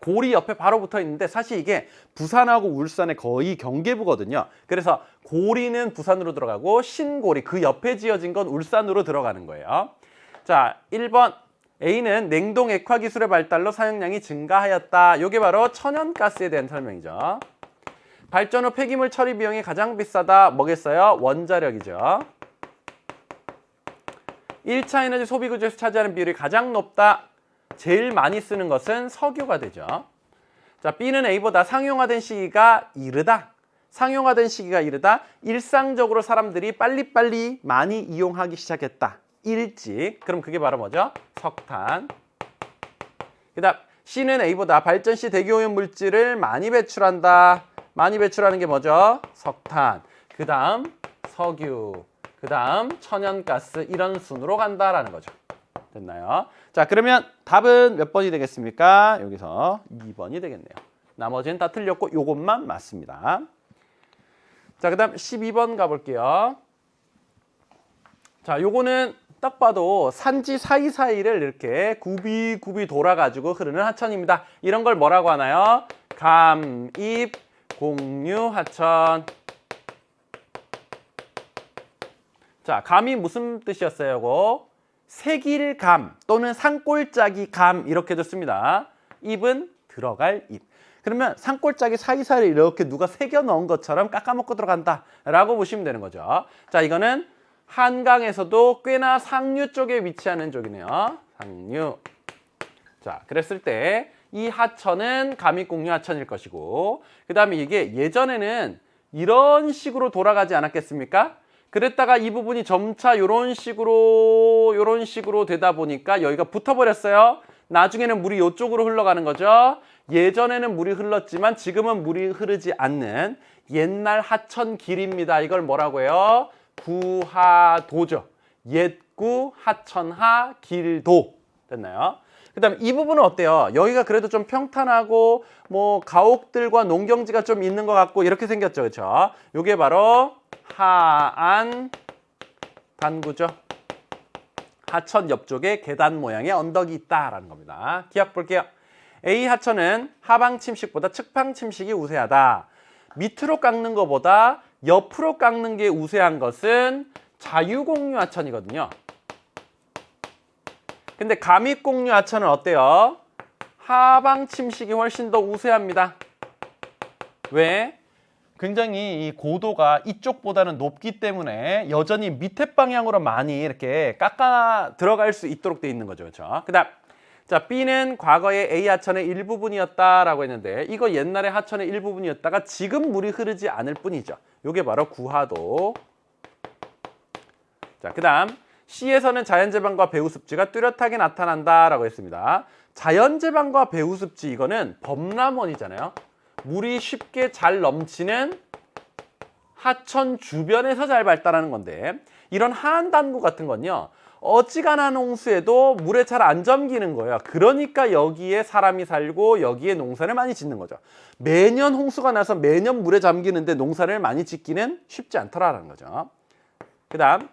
고리 옆에 바로 붙어 있는데 사실 이게 부산하고 울산의 거의 경계부거든요. 그래서 고리는 부산으로 들어가고 신고리 그 옆에 지어진 건 울산으로 들어가는 거예요. 자, 1번 A는 냉동 액화 기술의 발달로 사용량이 증가하였다. 이게 바로 천연가스에 대한 설명이죠. 발전 후 폐기물 처리 비용이 가장 비싸다. 뭐겠어요? 원자력이죠. 1차 에너지 소비 구조에서 차지하는 비율이 가장 높다. 제일 많이 쓰는 것은 석유가 되죠. 자, B는 A보다 상용화된 시기가 이르다. 상용화된 시기가 이르다. 일상적으로 사람들이 빨리빨리 많이 이용하기 시작했다. 일찍. 그럼 그게 바로 뭐죠? 석탄. 그 다음 C는 A보다 발전 시 대기오염 물질을 많이 배출한다. 많이 배출하는 게 뭐죠? 석탄. 그 다음 석유. 그 다음 천연가스. 이런 순으로 간다라는 거죠. 됐나요? 자, 그러면 답은 몇 번이 되겠습니까? 여기서 2번이 되겠네요. 나머지는 다 틀렸고 요것만 맞습니다. 자, 그 다음 12번 가볼게요. 자, 요거는 딱 봐도 산지 사이사이를 이렇게 굽이 돌아가지고 흐르는 하천입니다. 이런 걸 뭐라고 하나요? 감입 공유 하천. 자, 감이 무슨 뜻이었어요? 이거 새길감 또는 산골짜기 감 이렇게 줬습니다. 입은 들어갈 입. 그러면 산골짜기 사이사이를 이렇게 누가 새겨 넣은 것처럼 깎아먹고 들어간다 라고 보시면 되는 거죠. 자, 이거는 한강에서도 꽤나 상류 쪽에 위치하는 쪽이네요. 상류. 자, 그랬을 때 이 하천은 감입공유 하천일 것이고, 그 다음에 이게 예전에는 이런 식으로 돌아가지 않았겠습니까? 그랬다가 이 부분이 점차 이런 식으로 되다 보니까 여기가 붙어버렸어요. 나중에는 물이 이쪽으로 흘러가는 거죠. 예전에는 물이 흘렀지만 지금은 물이 흐르지 않는 옛날 하천 길입니다. 이걸 뭐라고 해요? 구하도죠. 옛구 하천하 길도. 됐나요? 그 다음에 이 부분은 어때요? 여기가 그래도 좀 평탄하고 뭐 가옥들과 농경지가 좀 있는 것 같고 이렇게 생겼죠. 그렇죠? 이게 바로 하안 단구죠. 하천 옆쪽에 계단 모양의 언덕이 있다라는 겁니다. 기억 볼게요. A 하천은 하방 침식보다 측방 침식이 우세하다. 밑으로 깎는 것보다 옆으로 깎는 게 우세한 것은 자유공유 하천이거든요. 근데 감입공유 하천은 어때요? 하방 침식이 훨씬 더 우세합니다. 왜? 굉장히 이 고도가 이쪽보다는 높기 때문에 여전히 밑에 방향으로 많이 이렇게 깎아 들어갈 수 있도록 돼 있는 거죠. 그렇죠? 그다음 자, B는 과거에 A 하천의 일부분이었다라고 했는데 이거 옛날에 하천의 일부분이었다가 지금 물이 흐르지 않을 뿐이죠. 이게 바로 구하도. 자, 그다음 C에서는 자연재방과 배우습지가 뚜렷하게 나타난다라고 했습니다. 자연재방과 배우습지 이거는 범람원이잖아요. 물이 쉽게 잘 넘치는 하천 주변에서 잘 발달하는 건데 이런 하안단구 같은 건요. 어지간한 홍수에도 물에 잘 안 잠기는 거예요. 그러니까 여기에 사람이 살고 여기에 농사를 많이 짓는 거죠. 매년 홍수가 나서 매년 물에 잠기는데 농사를 많이 짓기는 쉽지 않더라라는 거죠. 그 다음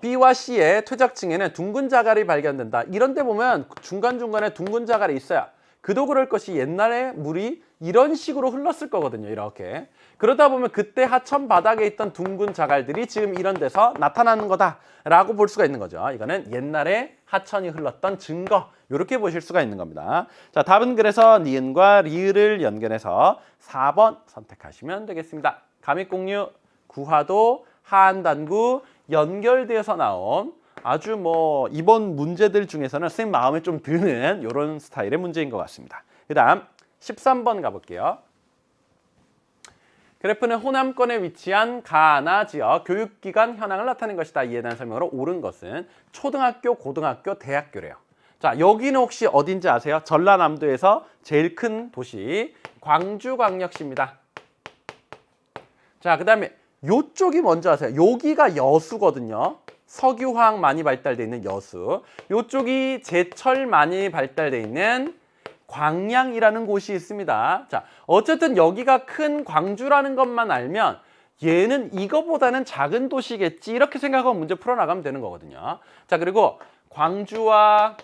B와 C의 퇴적층에는 둥근 자갈이 발견된다. 이런 데 보면 중간중간에 둥근 자갈이 있어요. 그도 그럴 것이 옛날에 물이 이런 식으로 흘렀을 거거든요. 이렇게. 그러다 보면 그때 하천 바닥에 있던 둥근 자갈들이 지금 이런 데서 나타나는 거다라고 볼 수가 있는 거죠. 이거는 옛날에 하천이 흘렀던 증거. 이렇게 보실 수가 있는 겁니다. 자, 답은 그래서 니은과 리을을 연결해서 4번 선택하시면 되겠습니다. 감입공유, 구하도, 하안단구 연결되어서 나온 아주 뭐 이번 문제들 중에서는 선생님 마음에 좀 드는 이런 스타일의 문제인 것 같습니다. 그 다음 13번 가볼게요. 그래프는 호남권에 위치한 가나 지역 교육기관 현황을 나타낸 것이다. 이에 대한 설명으로 옳은 것은 초등학교, 고등학교, 대학교래요. 자, 여기는 혹시 어딘지 아세요? 전라남도에서 제일 큰 도시 광주광역시입니다. 자, 그 다음에 요쪽이 뭔지 아세요? 여기가 여수거든요. 석유화학 많이 발달되어 있는 여수. 요쪽이 제철 많이 발달되어 있는 광양이라는 곳이 있습니다. 자, 어쨌든 여기가 큰 광주라는 것만 알면 얘는 이거보다는 작은 도시겠지 이렇게 생각하고 문제 풀어나가면 되는 거거든요. 자, 그리고 광주와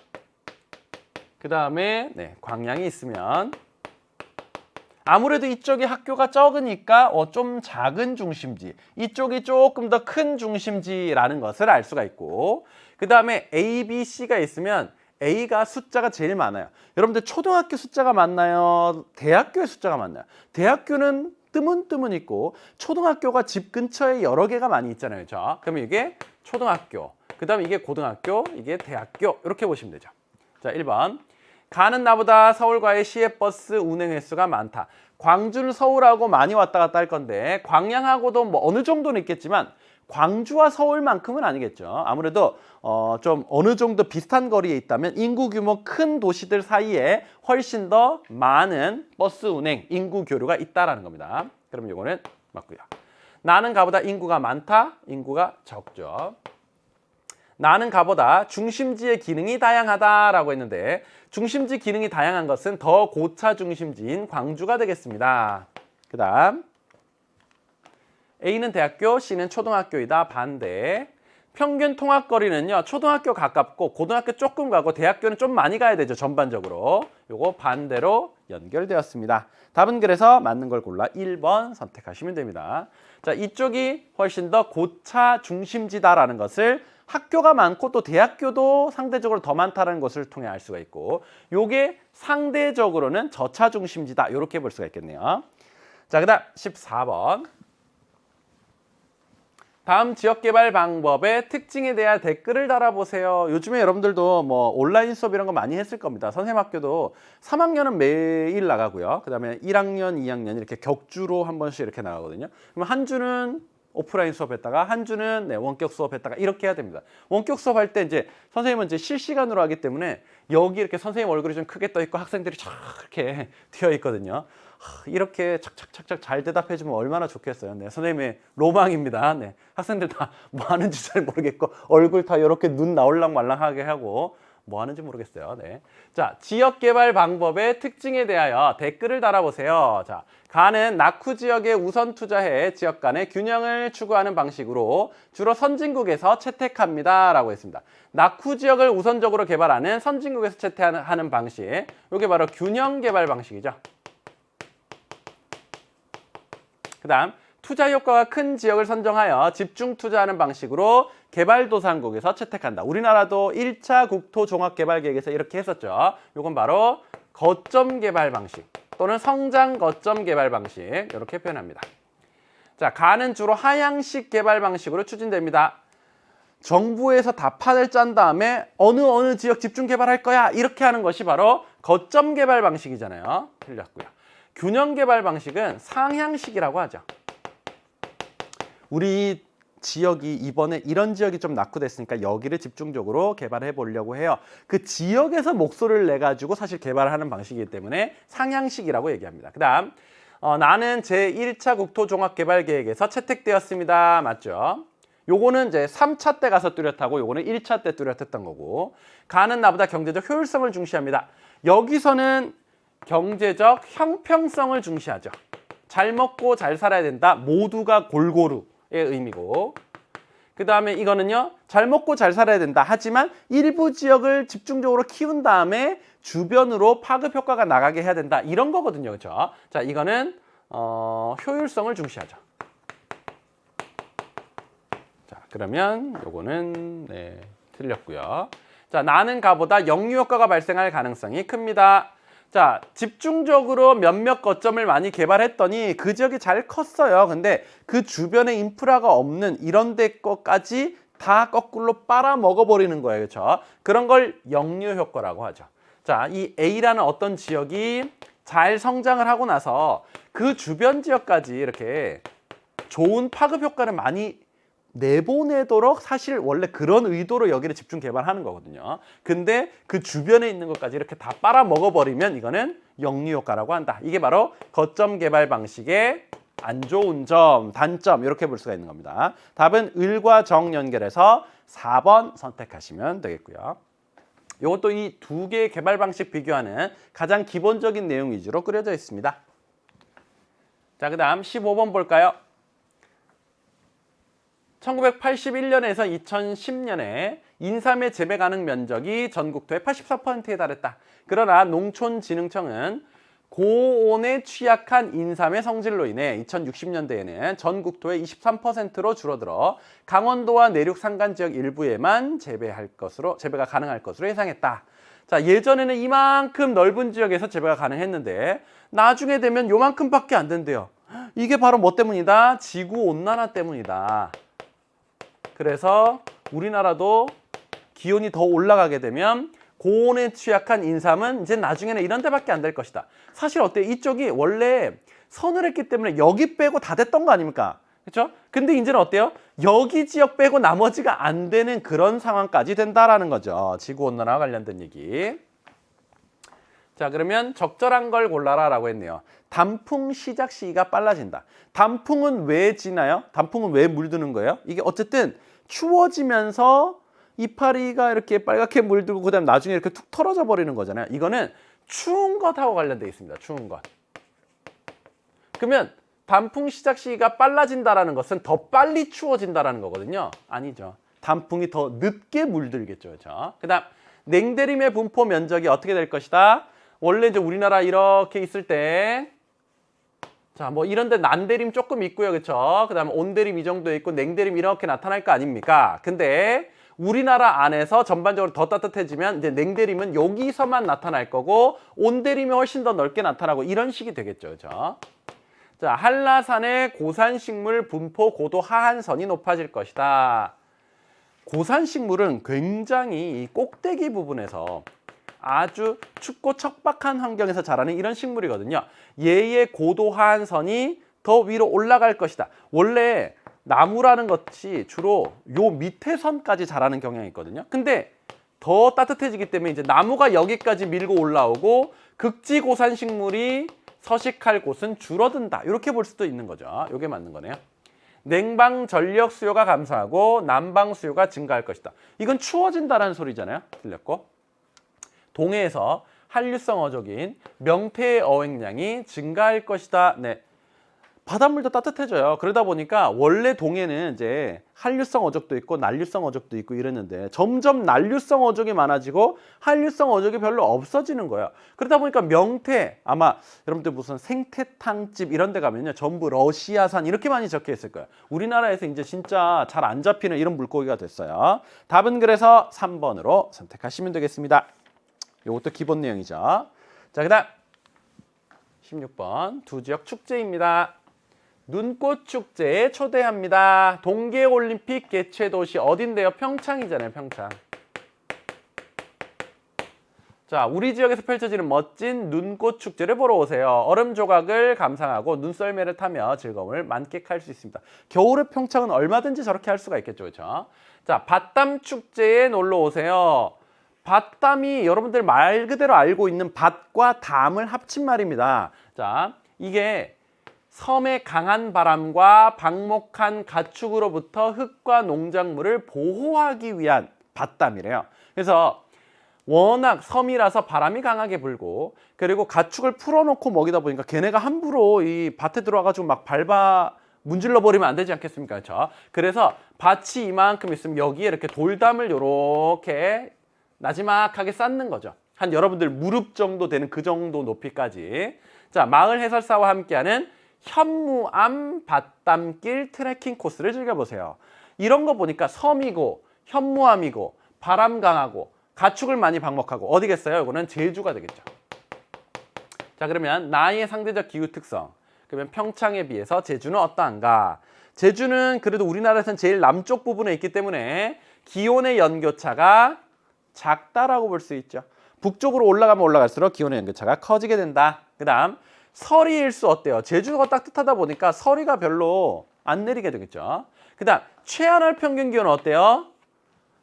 그 다음에 광양이 있으면 아무래도 이쪽이 학교가 적으니까 좀 작은 중심지, 이쪽이 조금 더 큰 중심지라는 것을 알 수가 있고, 그 다음에 A, B, C가 있으면 A가 숫자가 제일 많아요. 여러분들 초등학교 숫자가 많나요? 대학교의 숫자가 많나요? 대학교는 뜨문뜨문 있고 초등학교가 집 근처에 여러 개가 많이 있잖아요. 그렇죠? 그러면 이게 초등학교, 그 다음에 이게 고등학교, 이게 대학교, 이렇게 보시면 되죠. 자, 1번. 가는 나보다 서울과의 시외버스 운행 횟수가 많다. 광주는 서울하고 많이 왔다 갔다 할 건데 광양하고도 뭐 어느 정도는 있겠지만 광주와 서울만큼은 아니겠죠. 아무래도 좀 어느 정도 비슷한 거리에 있다면 인구 규모 큰 도시들 사이에 훨씬 더 많은 버스 운행, 인구 교류가 있다라는 겁니다. 그럼 이거는 맞고요. 나는 가보다 인구가 많다, 인구가 적죠. 나는 가보다 중심지의 기능이 다양하다라고 했는데 중심지 기능이 다양한 것은 더 고차 중심지인 광주가 되겠습니다. 그 다음 A는 대학교, C는 초등학교이다. 반대. 평균 통학거리는요. 초등학교 가깝고 고등학교 조금 가고 대학교는 좀 많이 가야 되죠. 전반적으로. 요거 반대로 연결되었습니다. 답은 그래서 맞는 걸 골라 1번 선택하시면 됩니다. 자, 이쪽이 훨씬 더 고차 중심지다라는 것을 학교가 많고 또 대학교도 상대적으로 더 많다는 것을 통해 알 수가 있고 요게 상대적으로는 저차 중심지다. 이렇게 볼 수가 있겠네요. 자, 그 다음 14번. 다음 지역개발 방법의 특징에 대한 댓글을 달아보세요. 요즘에 여러분들도 뭐 온라인 수업 이런 거 많이 했을 겁니다. 선생님 학교도 3학년은 매일 나가고요. 그 다음에 1학년, 2학년 이렇게 격주로 한 번씩 이렇게 나가거든요. 그럼 한 주는 오프라인 수업했다가 한 주는 원격 수업했다가 이렇게 해야 됩니다. 원격 수업할 때 이제 선생님은 이제 실시간으로 하기 때문에 여기 이렇게 선생님 얼굴이 좀 크게 떠 있고 학생들이 쫙 이렇게 되어 있거든요. 이렇게 착착착착 잘 대답해 주면 얼마나 좋겠어요. 네, 선생님의 로망입니다. 네, 학생들 다 뭐 하는지 잘 모르겠고 얼굴 다 이렇게 눈 나올랑 말랑하게 하고 뭐 하는지 모르겠어요. 네. 자, 지역개발 방법의 특징에 대하여 댓글을 달아보세요. 자, 가는 낙후 지역에 우선 투자해 지역 간의 균형을 추구하는 방식으로 주로 선진국에서 채택합니다. 라고 했습니다. 낙후 지역을 우선적으로 개발하는 선진국에서 채택하는 방식. 이게 바로 균형 개발 방식이죠. 그 다음 투자 효과가 큰 지역을 선정하여 집중 투자하는 방식으로 개발도상국에서 채택한다. 우리나라도 1차 국토종합개발계획에서 이렇게 했었죠. 이건 바로 거점 개발 방식 또는 성장 거점 개발 방식 이렇게 표현합니다. 자, 가는 주로 하향식 개발 방식으로 추진됩니다. 정부에서 다 판을 짠 다음에 어느 지역 집중 개발할 거야 이렇게 하는 것이 바로 거점 개발 방식이잖아요. 틀렸고요. 균형 개발 방식은 상향식이라고 하죠. 우리 지역이 이번에 이런 지역이 좀 낙후됐으니까 여기를 집중적으로 개발해 보려고 해요. 그 지역에서 목소리를 내 가지고 사실 개발을 하는 방식이기 때문에 상향식이라고 얘기합니다. 그 다음 나는 제1차 국토종합개발계획에서 채택되었습니다. 맞죠? 요거는 이제 3차 때 가서 뚜렷하고 요거는 1차 때 뚜렷했던 거고 가는 나보다 경제적 효율성을 중시합니다. 여기서는 경제적 형평성을 중시하죠. 잘 먹고 잘 살아야 된다. 모두가 골고루의 의미고 그 다음에 이거는요. 잘 먹고 잘 살아야 된다. 하지만 일부 지역을 집중적으로 키운 다음에 주변으로 파급 효과가 나가게 해야 된다. 이런 거거든요. 그렇죠? 자, 이거는 효율성을 중시하죠. 자, 그러면 요거는 틀렸고요. 자, 나는 가보다 역류 효과가 발생할 가능성이 큽니다. 자, 집중적으로 몇몇 거점을 많이 개발했더니 그 지역이 잘 컸어요. 근데 그 주변에 인프라가 없는 이런 데 것까지 다 거꾸로 빨아먹어버리는 거예요. 그렇죠? 그런 걸 역류 효과라고 하죠. 자, 이 A라는 어떤 지역이 잘 성장을 하고 나서 그 주변 지역까지 이렇게 좋은 파급 효과를 많이 내보내도록 사실 원래 그런 의도로 여기를 집중 개발하는 거거든요. 근데 그 주변에 있는 것까지 이렇게 다 빨아먹어버리면 이거는 역류 효과라고 한다. 이게 바로 거점 개발 방식의 안 좋은 점, 단점 이렇게 볼 수가 있는 겁니다. 답은 을과 정 연결해서 4번 선택하시면 되겠고요. 이것도 이 두 개의 개발 방식 비교하는 가장 기본적인 내용 위주로 그려져 있습니다. 자, 그 다음 15번 볼까요? 1981년에서 2010년에 인삼의 재배 가능 면적이 전국토의 84%에 달했다. 그러나 농촌진흥청은 고온에 취약한 인삼의 성질로 인해 2060년대에는 전국토의 23%로 줄어들어 강원도와 내륙 산간 지역 일부에만 재배가 가능할 것으로 예상했다. 자, 예전에는 이만큼 넓은 지역에서 재배가 가능했는데 나중에 되면 요만큼밖에 안 된대요. 이게 바로 뭐 때문이다? 지구온난화 때문이다. 그래서 우리나라도 기온이 더 올라가게 되면 고온에 취약한 인삼은 이제 나중에는 이런 데밖에 안 될 것이다. 사실 어때요? 이쪽이 원래 서늘했기 때문에 여기 빼고 다 됐던 거 아닙니까? 그렇죠? 근데 이제는 어때요? 여기 지역 빼고 나머지가 안 되는 그런 상황까지 된다라는 거죠. 지구온난화와 관련된 얘기. 자, 그러면 적절한 걸 골라라라고 했네요. 단풍 시작 시기가 빨라진다. 단풍은 왜 지나요? 단풍은 왜 물드는 거예요? 이게 어쨌든 추워지면서 이파리가 이렇게 빨갛게 물들고 그다음 나중에 이렇게 툭 털어져 버리는 거잖아요. 이거는 추운 것하고 관련돼 있습니다. 추운 것. 그러면 단풍 시작 시기가 빨라진다라는 것은 더 빨리 추워진다라는 거거든요. 아니죠. 단풍이 더 늦게 물들겠죠. 그렇죠? 그다음 냉대림의 분포 면적이 어떻게 될 것이다? 원래 이제 우리나라 이렇게 있을 때 자, 뭐 이런 데 난대림 조금 있고요. 그렇죠? 그다음에 온대림 이 정도 있고 냉대림 이렇게 나타날 거 아닙니까? 근데 우리나라 안에서 전반적으로 더 따뜻해지면 이제 냉대림은 여기서만 나타날 거고 온대림이 훨씬 더 넓게 나타나고 이런 식이 되겠죠. 그렇죠? 자, 한라산의 고산식물 분포 고도 하한선이 높아질 것이다. 고산식물은 굉장히 이 꼭대기 부분에서 아주 춥고 척박한 환경에서 자라는 이런 식물이거든요. 얘의 고도 하한선이 더 위로 올라갈 것이다. 원래 나무라는 것이 주로 요 밑에 선까지 자라는 경향이 있거든요. 근데 더 따뜻해지기 때문에 이제 나무가 여기까지 밀고 올라오고 극지고산 식물이 서식할 곳은 줄어든다. 이렇게 볼 수도 있는 거죠. 이게 맞는 거네요. 냉방 전력 수요가 감소하고 난방 수요가 증가할 것이다. 이건 추워진다라는 소리잖아요. 틀렸고. 동해에서 한류성 어족인 명태의 어획량이 증가할 것이다. 네. 바닷물도 따뜻해져요. 그러다 보니까 원래 동해는 이제 한류성 어족도 있고 난류성 어족도 있고 이랬는데 점점 난류성 어족이 많아지고 한류성 어족이 별로 없어지는 거예요. 그러다 보니까 명태, 아마 여러분들 무슨 생태탕집 이런 데 가면요 전부 러시아산 이렇게 많이 적혀 있을 거예요. 우리나라에서 이제 진짜 잘 안 잡히는 이런 물고기가 됐어요. 답은 그래서 3번으로 선택하시면 되겠습니다. 이것도 기본 내용이죠. 자, 그다음 16번 두 지역 축제입니다. 눈꽃 축제에 초대합니다. 동계올림픽 개최 도시 어딘데요? 평창이잖아요. 평창. 자, 우리 지역에서 펼쳐지는 멋진 눈꽃 축제를 보러 오세요. 얼음 조각을 감상하고 눈썰매를 타며 즐거움을 만끽할 수 있습니다. 겨울에 평창은 얼마든지 저렇게 할 수가 있겠죠. 그렇죠? 자, 밭담 축제에 놀러 오세요. 밭담이 여러분들 말 그대로 알고 있는 밭과 담을 합친 말입니다. 자, 이게 섬의 강한 바람과 방목한 가축으로부터 흙과 농작물을 보호하기 위한 밭담이래요. 그래서 워낙 섬이라서 바람이 강하게 불고 그리고 가축을 풀어놓고 먹이다 보니까 걔네가 함부로 이 밭에 들어와가지고 막 밟아 문질러 버리면 안 되지 않겠습니까? 그렇죠? 그래서 밭이 이만큼 있으면 여기에 이렇게 돌담을 이렇게 나지막하게 쌓는 거죠. 한 여러분들 무릎 정도 되는 그 정도 높이까지. 자, 마을 해설사와 함께하는 현무암 밭담길 트레킹 코스를 즐겨보세요. 이런 거 보니까 섬이고 현무암이고 바람 강하고 가축을 많이 방목하고 어디겠어요? 이거는 제주가 되겠죠. 자, 그러면 나의 상대적 기후 특성. 그러면 평창에 비해서 제주는 어떠한가? 제주는 그래도 우리나라에서는 제일 남쪽 부분에 있기 때문에 기온의 연교차가 작다라고 볼 수 있죠. 북쪽으로 올라가면 올라갈수록 기온의 연교차가 커지게 된다. 그 다음 서리 일수 어때요? 제주도가 따뜻하다 보니까 서리가 별로 안 내리게 되겠죠. 그 다음 최하늘 평균 기온은 어때요?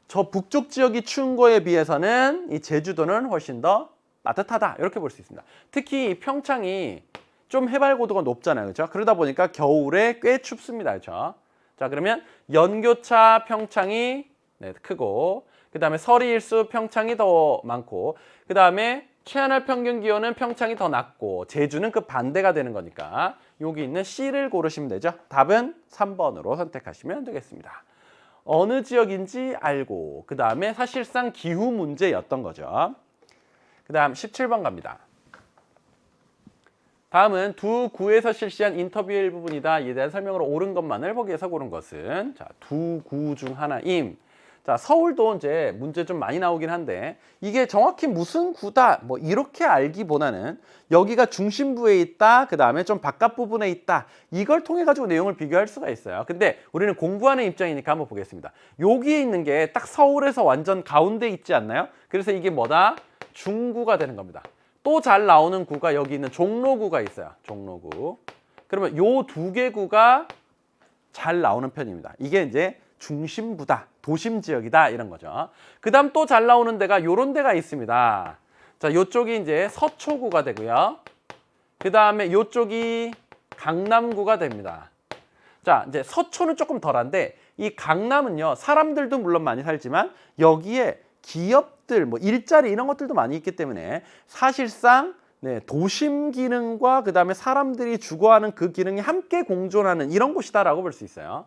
저 북쪽 지역이 추운 거에 비해서는 이 제주도는 훨씬 더 따뜻하다. 이렇게 볼 수 있습니다. 특히 평창이 좀 해발 고도가 높잖아요. 그렇죠? 그러다 보니까 겨울에 꽤 춥습니다. 그렇죠? 자, 그러면 연교차 평창이 크고 그 다음에 서리 일수 평창이 더 많고 그 다음에 최하늘 평균 기온은 평창이 더 낮고 제주는 그 반대가 되는 거니까 여기 있는 C를 고르시면 되죠. 답은 3번으로 선택하시면 되겠습니다. 어느 지역인지 알고 그 다음에 사실상 기후 문제였던 거죠. 그 다음 17번 갑니다. 다음은 두 구에서 실시한 인터뷰의 일부분이다. 이에 대한 설명으로 옳은 것만을 보기 위해서 고른 것은 자, 두 구 중 하나임. 자, 서울도 이제 문제 좀 많이 나오긴 한데 이게 정확히 무슨 구다 뭐 이렇게 알기보다는 여기가 중심부에 있다. 그 다음에 좀 바깥 부분에 있다. 이걸 통해 가지고 내용을 비교할 수가 있어요. 근데 우리는 공부하는 입장이니까 한번 보겠습니다. 여기에 있는 게 딱 서울에서 완전 가운데 있지 않나요? 그래서 이게 뭐다? 중구가 되는 겁니다. 또 잘 나오는 구가 여기 있는 종로구가 있어요. 종로구. 그러면 요 두 개 구가 잘 나오는 편입니다. 이게 이제 중심부다, 도심 지역이다 이런 거죠. 그 다음 또 잘 나오는 데가 요런 데가 있습니다. 자, 요쪽이 이제 서초구가 되고요. 그 다음에 요쪽이 강남구가 됩니다. 자, 이제 서초는 조금 덜한데 이 강남은요, 사람들도 물론 많이 살지만 여기에 기업들, 뭐 일자리 이런 것들도 많이 있기 때문에 사실상 네, 도심 기능과 그 다음에 사람들이 주거하는 그 기능이 함께 공존하는 이런 곳이다라고 볼 수 있어요.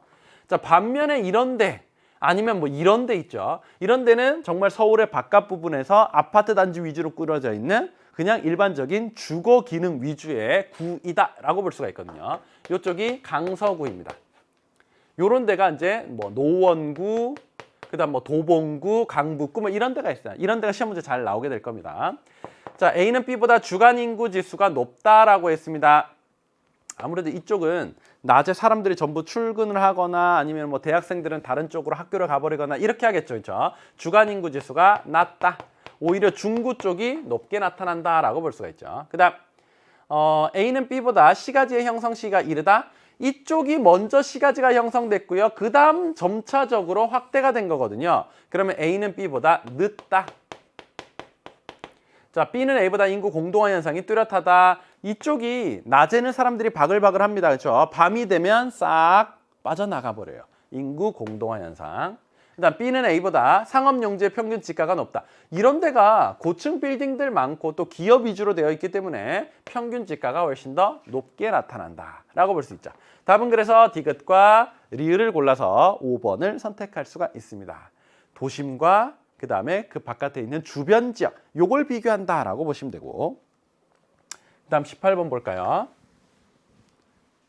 자, 반면에 이런 데 아니면 뭐 이런 데 있죠. 이런 데는 정말 서울의 바깥 부분에서 아파트 단지 위주로 꾸려져 있는 그냥 일반적인 주거 기능 위주의 구이다라고 볼 수가 있거든요. 이쪽이 강서구입니다. 요런 데가 이제 뭐 노원구, 그다음 뭐 도봉구, 강북구 뭐 이런 데가 있어요. 이런 데가 시험 문제 잘 나오게 될 겁니다. 자, A는 B보다 주간 인구 지수가 높다라고 했습니다. 아무래도 이쪽은 낮에 사람들이 전부 출근을 하거나 아니면 뭐 대학생들은 다른 쪽으로 학교를 가버리거나 이렇게 하겠죠. 그렇죠? 주간 인구 지수가 낮다. 오히려 중구 쪽이 높게 나타난다라고 볼 수가 있죠. 그다음 A는 B보다 시가지의 형성 시기가 이르다. 이쪽이 먼저 시가지가 형성됐고요. 그 다음 점차적으로 확대가 된 거거든요. 그러면 A는 B보다 늦다. 자, B는 A보다 인구 공동화 현상이 뚜렷하다. 이쪽이 낮에는 사람들이 바글바글 합니다. 그렇죠? 밤이 되면 싹 빠져나가 버려요. 인구 공동화 현상. 그다음 B는 A보다 상업용지의 평균 지가가 높다. 이런 데가 고층 빌딩들 많고 또 기업 위주로 되어 있기 때문에 평균 지가가 훨씬 더 높게 나타난다라고 볼 수 있죠. 답은 그래서 디귿과 리을을 골라서 5번을 선택할 수가 있습니다. 도심과 그 다음에 그 바깥에 있는 주변 지역 요걸 비교한다라고 보시면 되고 그 다음 18번 볼까요?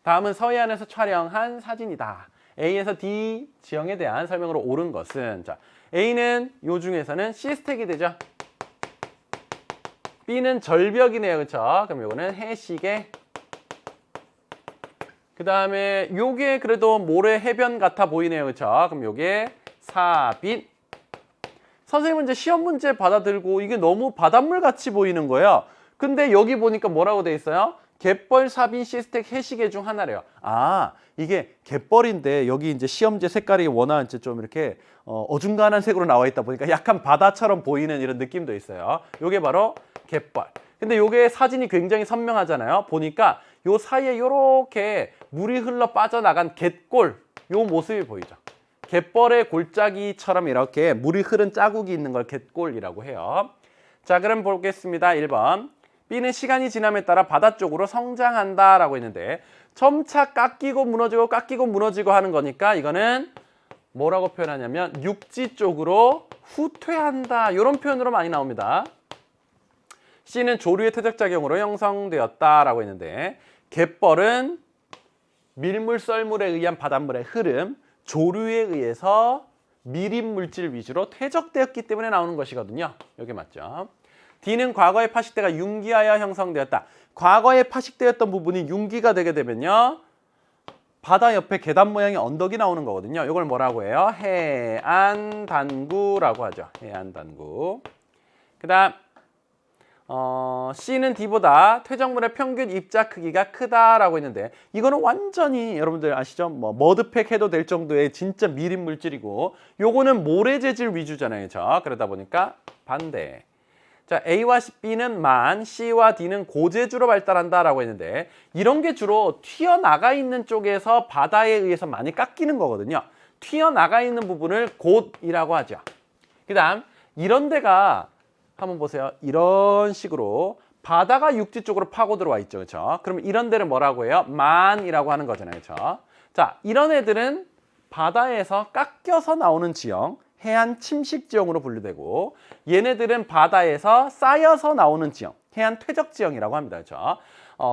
다음은 서해안에서 촬영한 사진이다. A에서 D 지형에 대한 설명으로 옳은 것은 자, A는 요 중에서는 C스택이 되죠. B는 절벽이네요. 그렇죠? 그럼 요거는 해시계. 그 다음에 요게 그래도 모래 해변 같아 보이네요. 그렇죠? 그럼 요게 사빗. 선생님은 이제 시험 문제 받아들고 이게 너무 바닷물 같이 보이는 거예요. 근데 여기 보니까 뭐라고 돼 있어요? 갯벌, 사빈, 시스텍, 해시계 중 하나래요. 아, 이게 갯벌인데 여기 이제 시험지 색깔이 워낙 이제 좀 이렇게 어중간한 색으로 나와 있다 보니까 약간 바다처럼 보이는 이런 느낌도 있어요. 요게 바로 갯벌. 근데 요게 사진이 굉장히 선명하잖아요. 보니까 요 사이에 요렇게 물이 흘러 빠져나간 갯골 요 모습이 보이죠. 갯벌의 골짜기처럼 이렇게 물이 흐른 자국이 있는 걸 갯골이라고 해요. 자, 그럼 보겠습니다. 1번. B는 시간이 지남에 따라 바다 쪽으로 성장한다라고 했는데 점차 깎이고 무너지고 하는 거니까 이거는 뭐라고 표현하냐면 육지 쪽으로 후퇴한다. 이런 표현으로 많이 나옵니다. C는 조류의 퇴적작용으로 형성되었다라고 했는데 갯벌은 밀물, 썰물에 의한 바닷물의 흐름, 조류에 의해서 미림 물질 위주로 퇴적되었기 때문에 나오는 것이거든요. 이게 맞죠? D는 과거의 파식대가 융기하여 형성되었다. 과거에 파식되었던 부분이 융기가 되게 되면요. 바다 옆에 계단 모양의 언덕이 나오는 거거든요. 이걸 뭐라고 해요? 해안단구라고 하죠. 해안단구. 그 다음 C는 D보다 퇴적물의 평균 입자 크기가 크다라고 했는데 이거는 완전히 여러분들 아시죠? 뭐 머드팩 해도 될 정도의 진짜 미림 물질이고 요거는 모래 재질 위주잖아요. 그렇죠? 그러다 보니까 반대. 자, A와 B는 만, C와 D는 고재주로 발달한다라고 했는데 이런 게 주로 튀어나가 있는 쪽에서 바다에 의해서 많이 깎이는 거거든요. 튀어나가 있는 부분을 곧이라고 하죠. 그 다음 이런 데가 한번 보세요. 이런 식으로 바다가 육지 쪽으로 파고 들어와 있죠. 그렇죠? 그러면 이런 데를 뭐라고 해요? 만이라고 하는 거잖아요. 그렇죠? 자, 이런 애들은 바다에서 깎여서 나오는 지형, 해안 침식 지형으로 분류되고, 얘네들은 바다에서 쌓여서 나오는 지형, 해안 퇴적 지형이라고 합니다. 그렇죠?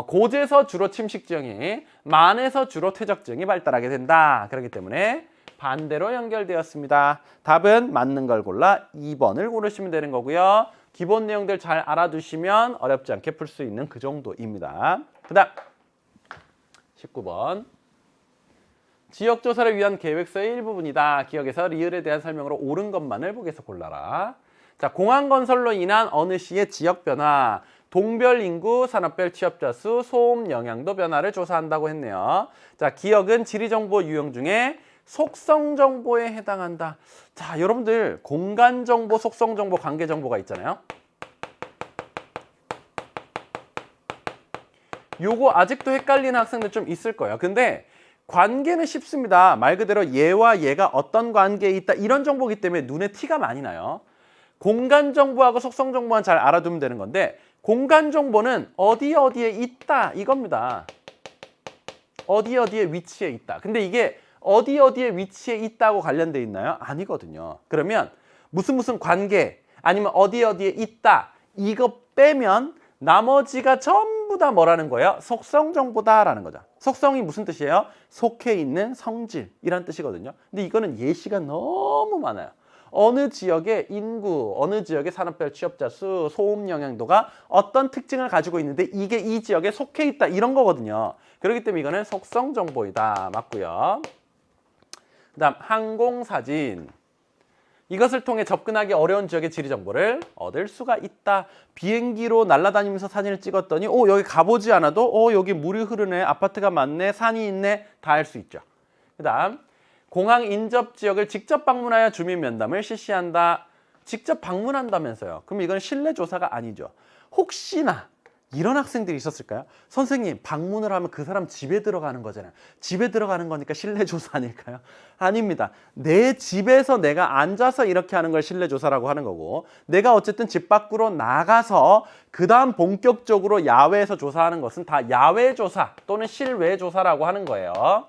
고지에서 주로 침식 지형이, 만에서 주로 퇴적 지형이 발달하게 된다. 그렇기 때문에 반대로 연결되었습니다. 답은 맞는 걸 골라 2번을 고르시면 되는 거고요. 기본 내용들 잘 알아두시면 어렵지 않게 풀 수 있는 그 정도입니다. 그 다음 19번. 지역조사를 위한 계획서의 일부분이다. 기억에서 리을에 대한 설명으로 옳은 것만을 보기에서 골라라. 자, 공항 건설로 인한 어느 시의 지역 변화, 동별 인구, 산업별 취업자 수, 소음 영향도 변화를 조사한다고 했네요. 자, 기억은 지리정보 유형 중에 속성정보에 해당한다. 자, 여러분들 공간정보, 속성정보, 관계정보가 있잖아요. 요거 아직도 헷갈리는 학생들 좀 있을 거예요. 근데 관계는 쉽습니다. 말 그대로 얘와 얘가 어떤 관계에 있다 이런 정보이기 때문에 눈에 티가 많이 나요. 공간정보하고 속성정보만 잘 알아두면 되는 건데, 공간정보는 어디에 있다 이겁니다. 어디에 위치해 있다. 근데 이게 어디에 위치해 있다고 관련돼 있나요? 아니거든요. 그러면 무슨 관계 아니면 어디에 있다 이거 빼면 나머지가 전부 다 뭐라는 거예요? 속성 정보다라는 거죠. 속성이 무슨 뜻이에요? 속해 있는 성질이란 뜻이거든요. 근데 이거는 예시가 너무 많아요. 어느 지역의 인구, 어느 지역의 산업별 취업자 수, 소음 영향도가 어떤 특징을 가지고 있는데 이게 이 지역에 속해 있다 이런 거거든요. 그렇기 때문에 이거는 속성 정보이다. 맞고요. 그 다음 항공사진. 이것을 통해 접근하기 어려운 지역의 지리 정보를 얻을 수가 있다. 비행기로 날아다니면서 사진을 찍었더니 여기 가보지 않아도 여기 물이 흐르네, 아파트가 많네, 산이 있네 다 알 수 있죠. 그 다음 공항 인접 지역을 직접 방문하여 주민 면담을 실시한다. 직접 방문한다면서요. 그럼 이건 실내 조사가 아니죠. 혹시나 이런 학생들이 있었을까요? 선생님, 방문을 하면 그 사람 집에 들어가는 거잖아요. 집에 들어가는 거니까 실내 조사 아닐까요? 아닙니다. 내 집에서 내가 앉아서 이렇게 하는 걸 실내 조사라고 하는 거고, 내가 어쨌든 집 밖으로 나가서 그 다음 본격적으로 야외에서 조사하는 것은 다 야외 조사 또는 실외 조사라고 하는 거예요.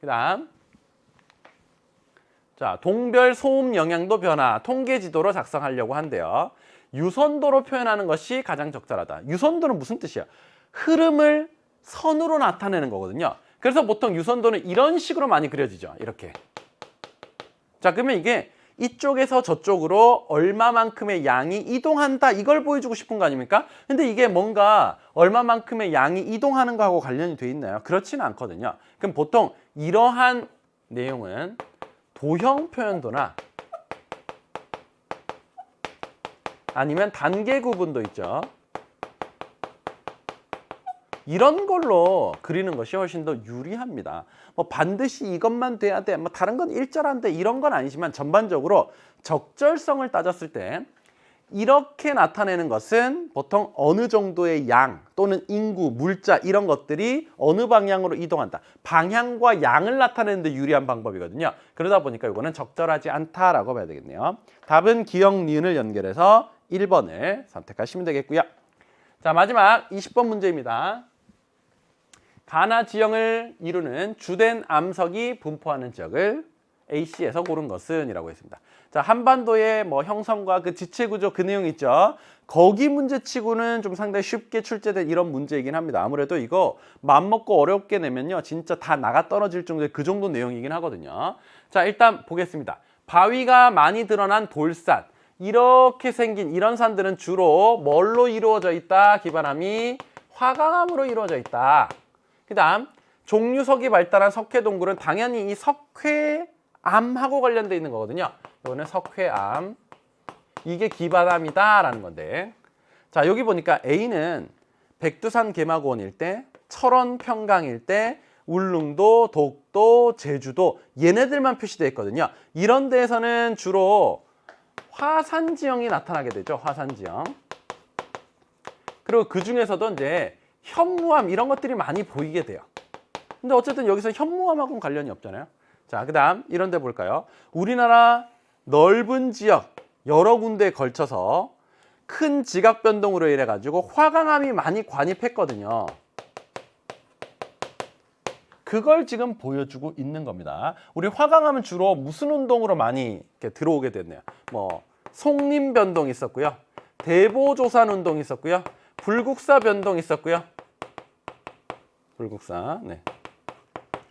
그 다음 자, 동별 소음 영향도 변화 통계 지도로 작성하려고 한대요. 유선도로 표현하는 것이 가장 적절하다. 유선도는 무슨 뜻이야? 흐름을 선으로 나타내는 거거든요. 그래서 보통 유선도는 이런 식으로 많이 그려지죠. 이렇게. 자, 그러면 이게 이쪽에서 저쪽으로 얼마만큼의 양이 이동한다 이걸 보여주고 싶은 거 아닙니까? 근데 이게 뭔가 얼마만큼의 양이 이동하는 거하고 관련이 돼 있나요? 그렇지는 않거든요. 그럼 보통 이러한 내용은 도형 표현도나 아니면 단계 구분도 있죠. 이런 걸로 그리는 것이 훨씬 더 유리합니다. 뭐 반드시 이것만 돼야 돼, 뭐 다른 건 일절한데 이런 건 아니지만 전반적으로 적절성을 따졌을 때 이렇게 나타내는 것은 보통 어느 정도의 양 또는 인구, 물자 이런 것들이 어느 방향으로 이동한다. 방향과 양을 나타내는 데 유리한 방법이거든요. 그러다 보니까 이거는 적절하지 않다라고 봐야 되겠네요. 답은 기역, 니은을 연결해서 1번을 선택하시면 되겠고요. 자, 마지막 20번 문제입니다. 가나 지형을 이루는 주된 암석이 분포하는 지역을 AC에서 고른 것은 이라고 했습니다. 자, 한반도의 뭐 형성과 그 지체 구조 그 내용 있죠. 거기 문제치고는 좀 상당히 쉽게 출제된 이런 문제이긴 합니다. 아무래도 이거 맘먹고 어렵게 내면요 진짜 다 나가 떨어질 정도의 그 정도 내용이긴 하거든요. 자, 일단 보겠습니다. 바위가 많이 드러난 돌산, 이렇게 생긴 이런 산들은 주로 뭘로 이루어져 있다? 기반함이 화강암으로 이루어져 있다. 그 다음 종류석이 발달한 석회동굴은 당연히 이 석회암하고 관련돼 있는 거거든요. 이거는 석회암, 이게 기반암이다 라는 건데, 자 여기 보니까 A는 백두산 개마고원 일대, 철원 평강 일대, 울릉도, 독도, 제주도 얘네들만 표시되어 있거든요. 이런 데에서는 주로 화산 지형이 나타나게 되죠. 화산 지형. 그리고 그 중에서도 이제 현무암 이런 것들이 많이 보이게 돼요. 근데 어쨌든 여기서 현무암하고는 관련이 없잖아요. 자, 그 다음 이런 데 볼까요? 우리나라 넓은 지역, 여러 군데에 걸쳐서 큰 지각 변동으로 인해 가지고 화강암이 많이 관입했거든요. 그걸 지금 보여주고 있는 겁니다. 우리 화강암은 주로 무슨 운동으로 많이 이렇게 들어오게 됐네요. 뭐 송림 변동이 있었고요. 대보조산 운동이 있었고요. 불국사 변동이 있었고요. 불국사. 네.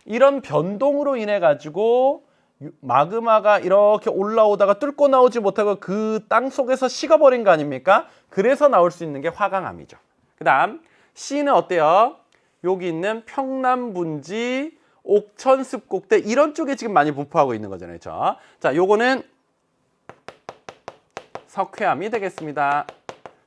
이런 변동으로 인해 가지고 마그마가 이렇게 올라오다가 뚫고 나오지 못하고 그 땅 속에서 식어버린 거 아닙니까? 그래서 나올 수 있는 게 화강암이죠. 그 다음 C는 어때요? 여기 있는 평남분지, 옥천습곡대 이런 쪽에 지금 많이 분포하고 있는 거잖아요. 그렇죠? 자, 요거는 석회암이 되겠습니다.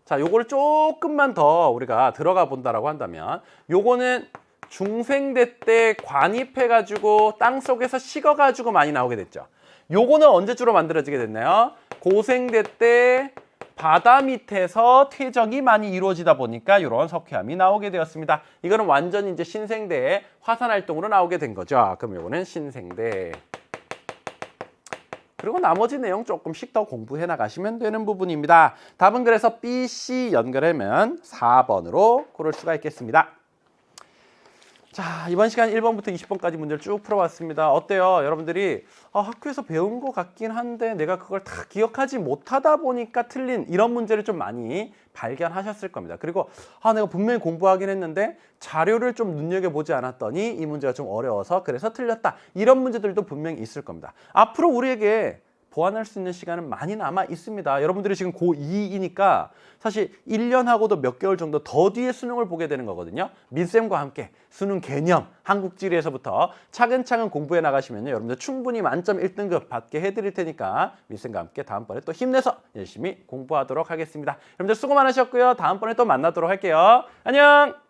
자, 요거를 조금만 더 우리가 들어가 본다라고 한다면 요거는 중생대 때 관입해가지고 땅속에서 식어가지고 많이 나오게 됐죠. 요거는 언제 주로 만들어지게 됐나요? 고생대 때 바다 밑에서 퇴적이 많이 이루어지다 보니까 이런 석회암이 나오게 되었습니다. 이거는 완전히 이제 신생대의 화산 활동으로 나오게 된 거죠. 그럼 요거는 신생대. 그리고 나머지 내용 조금씩 더 공부해 나가시면 되는 부분입니다. 답은 그래서 B, C 연결하면 4번으로 고를 수가 있겠습니다. 자, 이번 시간 1번부터 20번까지 문제를 쭉 풀어봤습니다. 어때요? 여러분들이 학교에서 배운 것 같긴 한데 내가 그걸 다 기억하지 못하다 보니까 틀린 이런 문제를 좀 많이 발견하셨을 겁니다. 그리고 내가 분명히 공부하긴 했는데 자료를 좀 눈여겨보지 않았더니 이 문제가 좀 어려워서 그래서 틀렸다. 이런 문제들도 분명히 있을 겁니다. 앞으로 우리에게 보완할 수 있는 시간은 많이 남아 있습니다. 여러분들이 지금 고2이니까 사실 1년하고도 몇 개월 정도 더 뒤에 수능을 보게 되는 거거든요. 민쌤과 함께 수능 개념, 한국지리에서부터 차근차근 공부해 나가시면요. 여러분들 충분히 만점 1등급 받게 해드릴 테니까 민쌤과 함께 다음번에 또 힘내서 열심히 공부하도록 하겠습니다. 여러분들 수고 많으셨고요. 다음번에 또 만나도록 할게요. 안녕!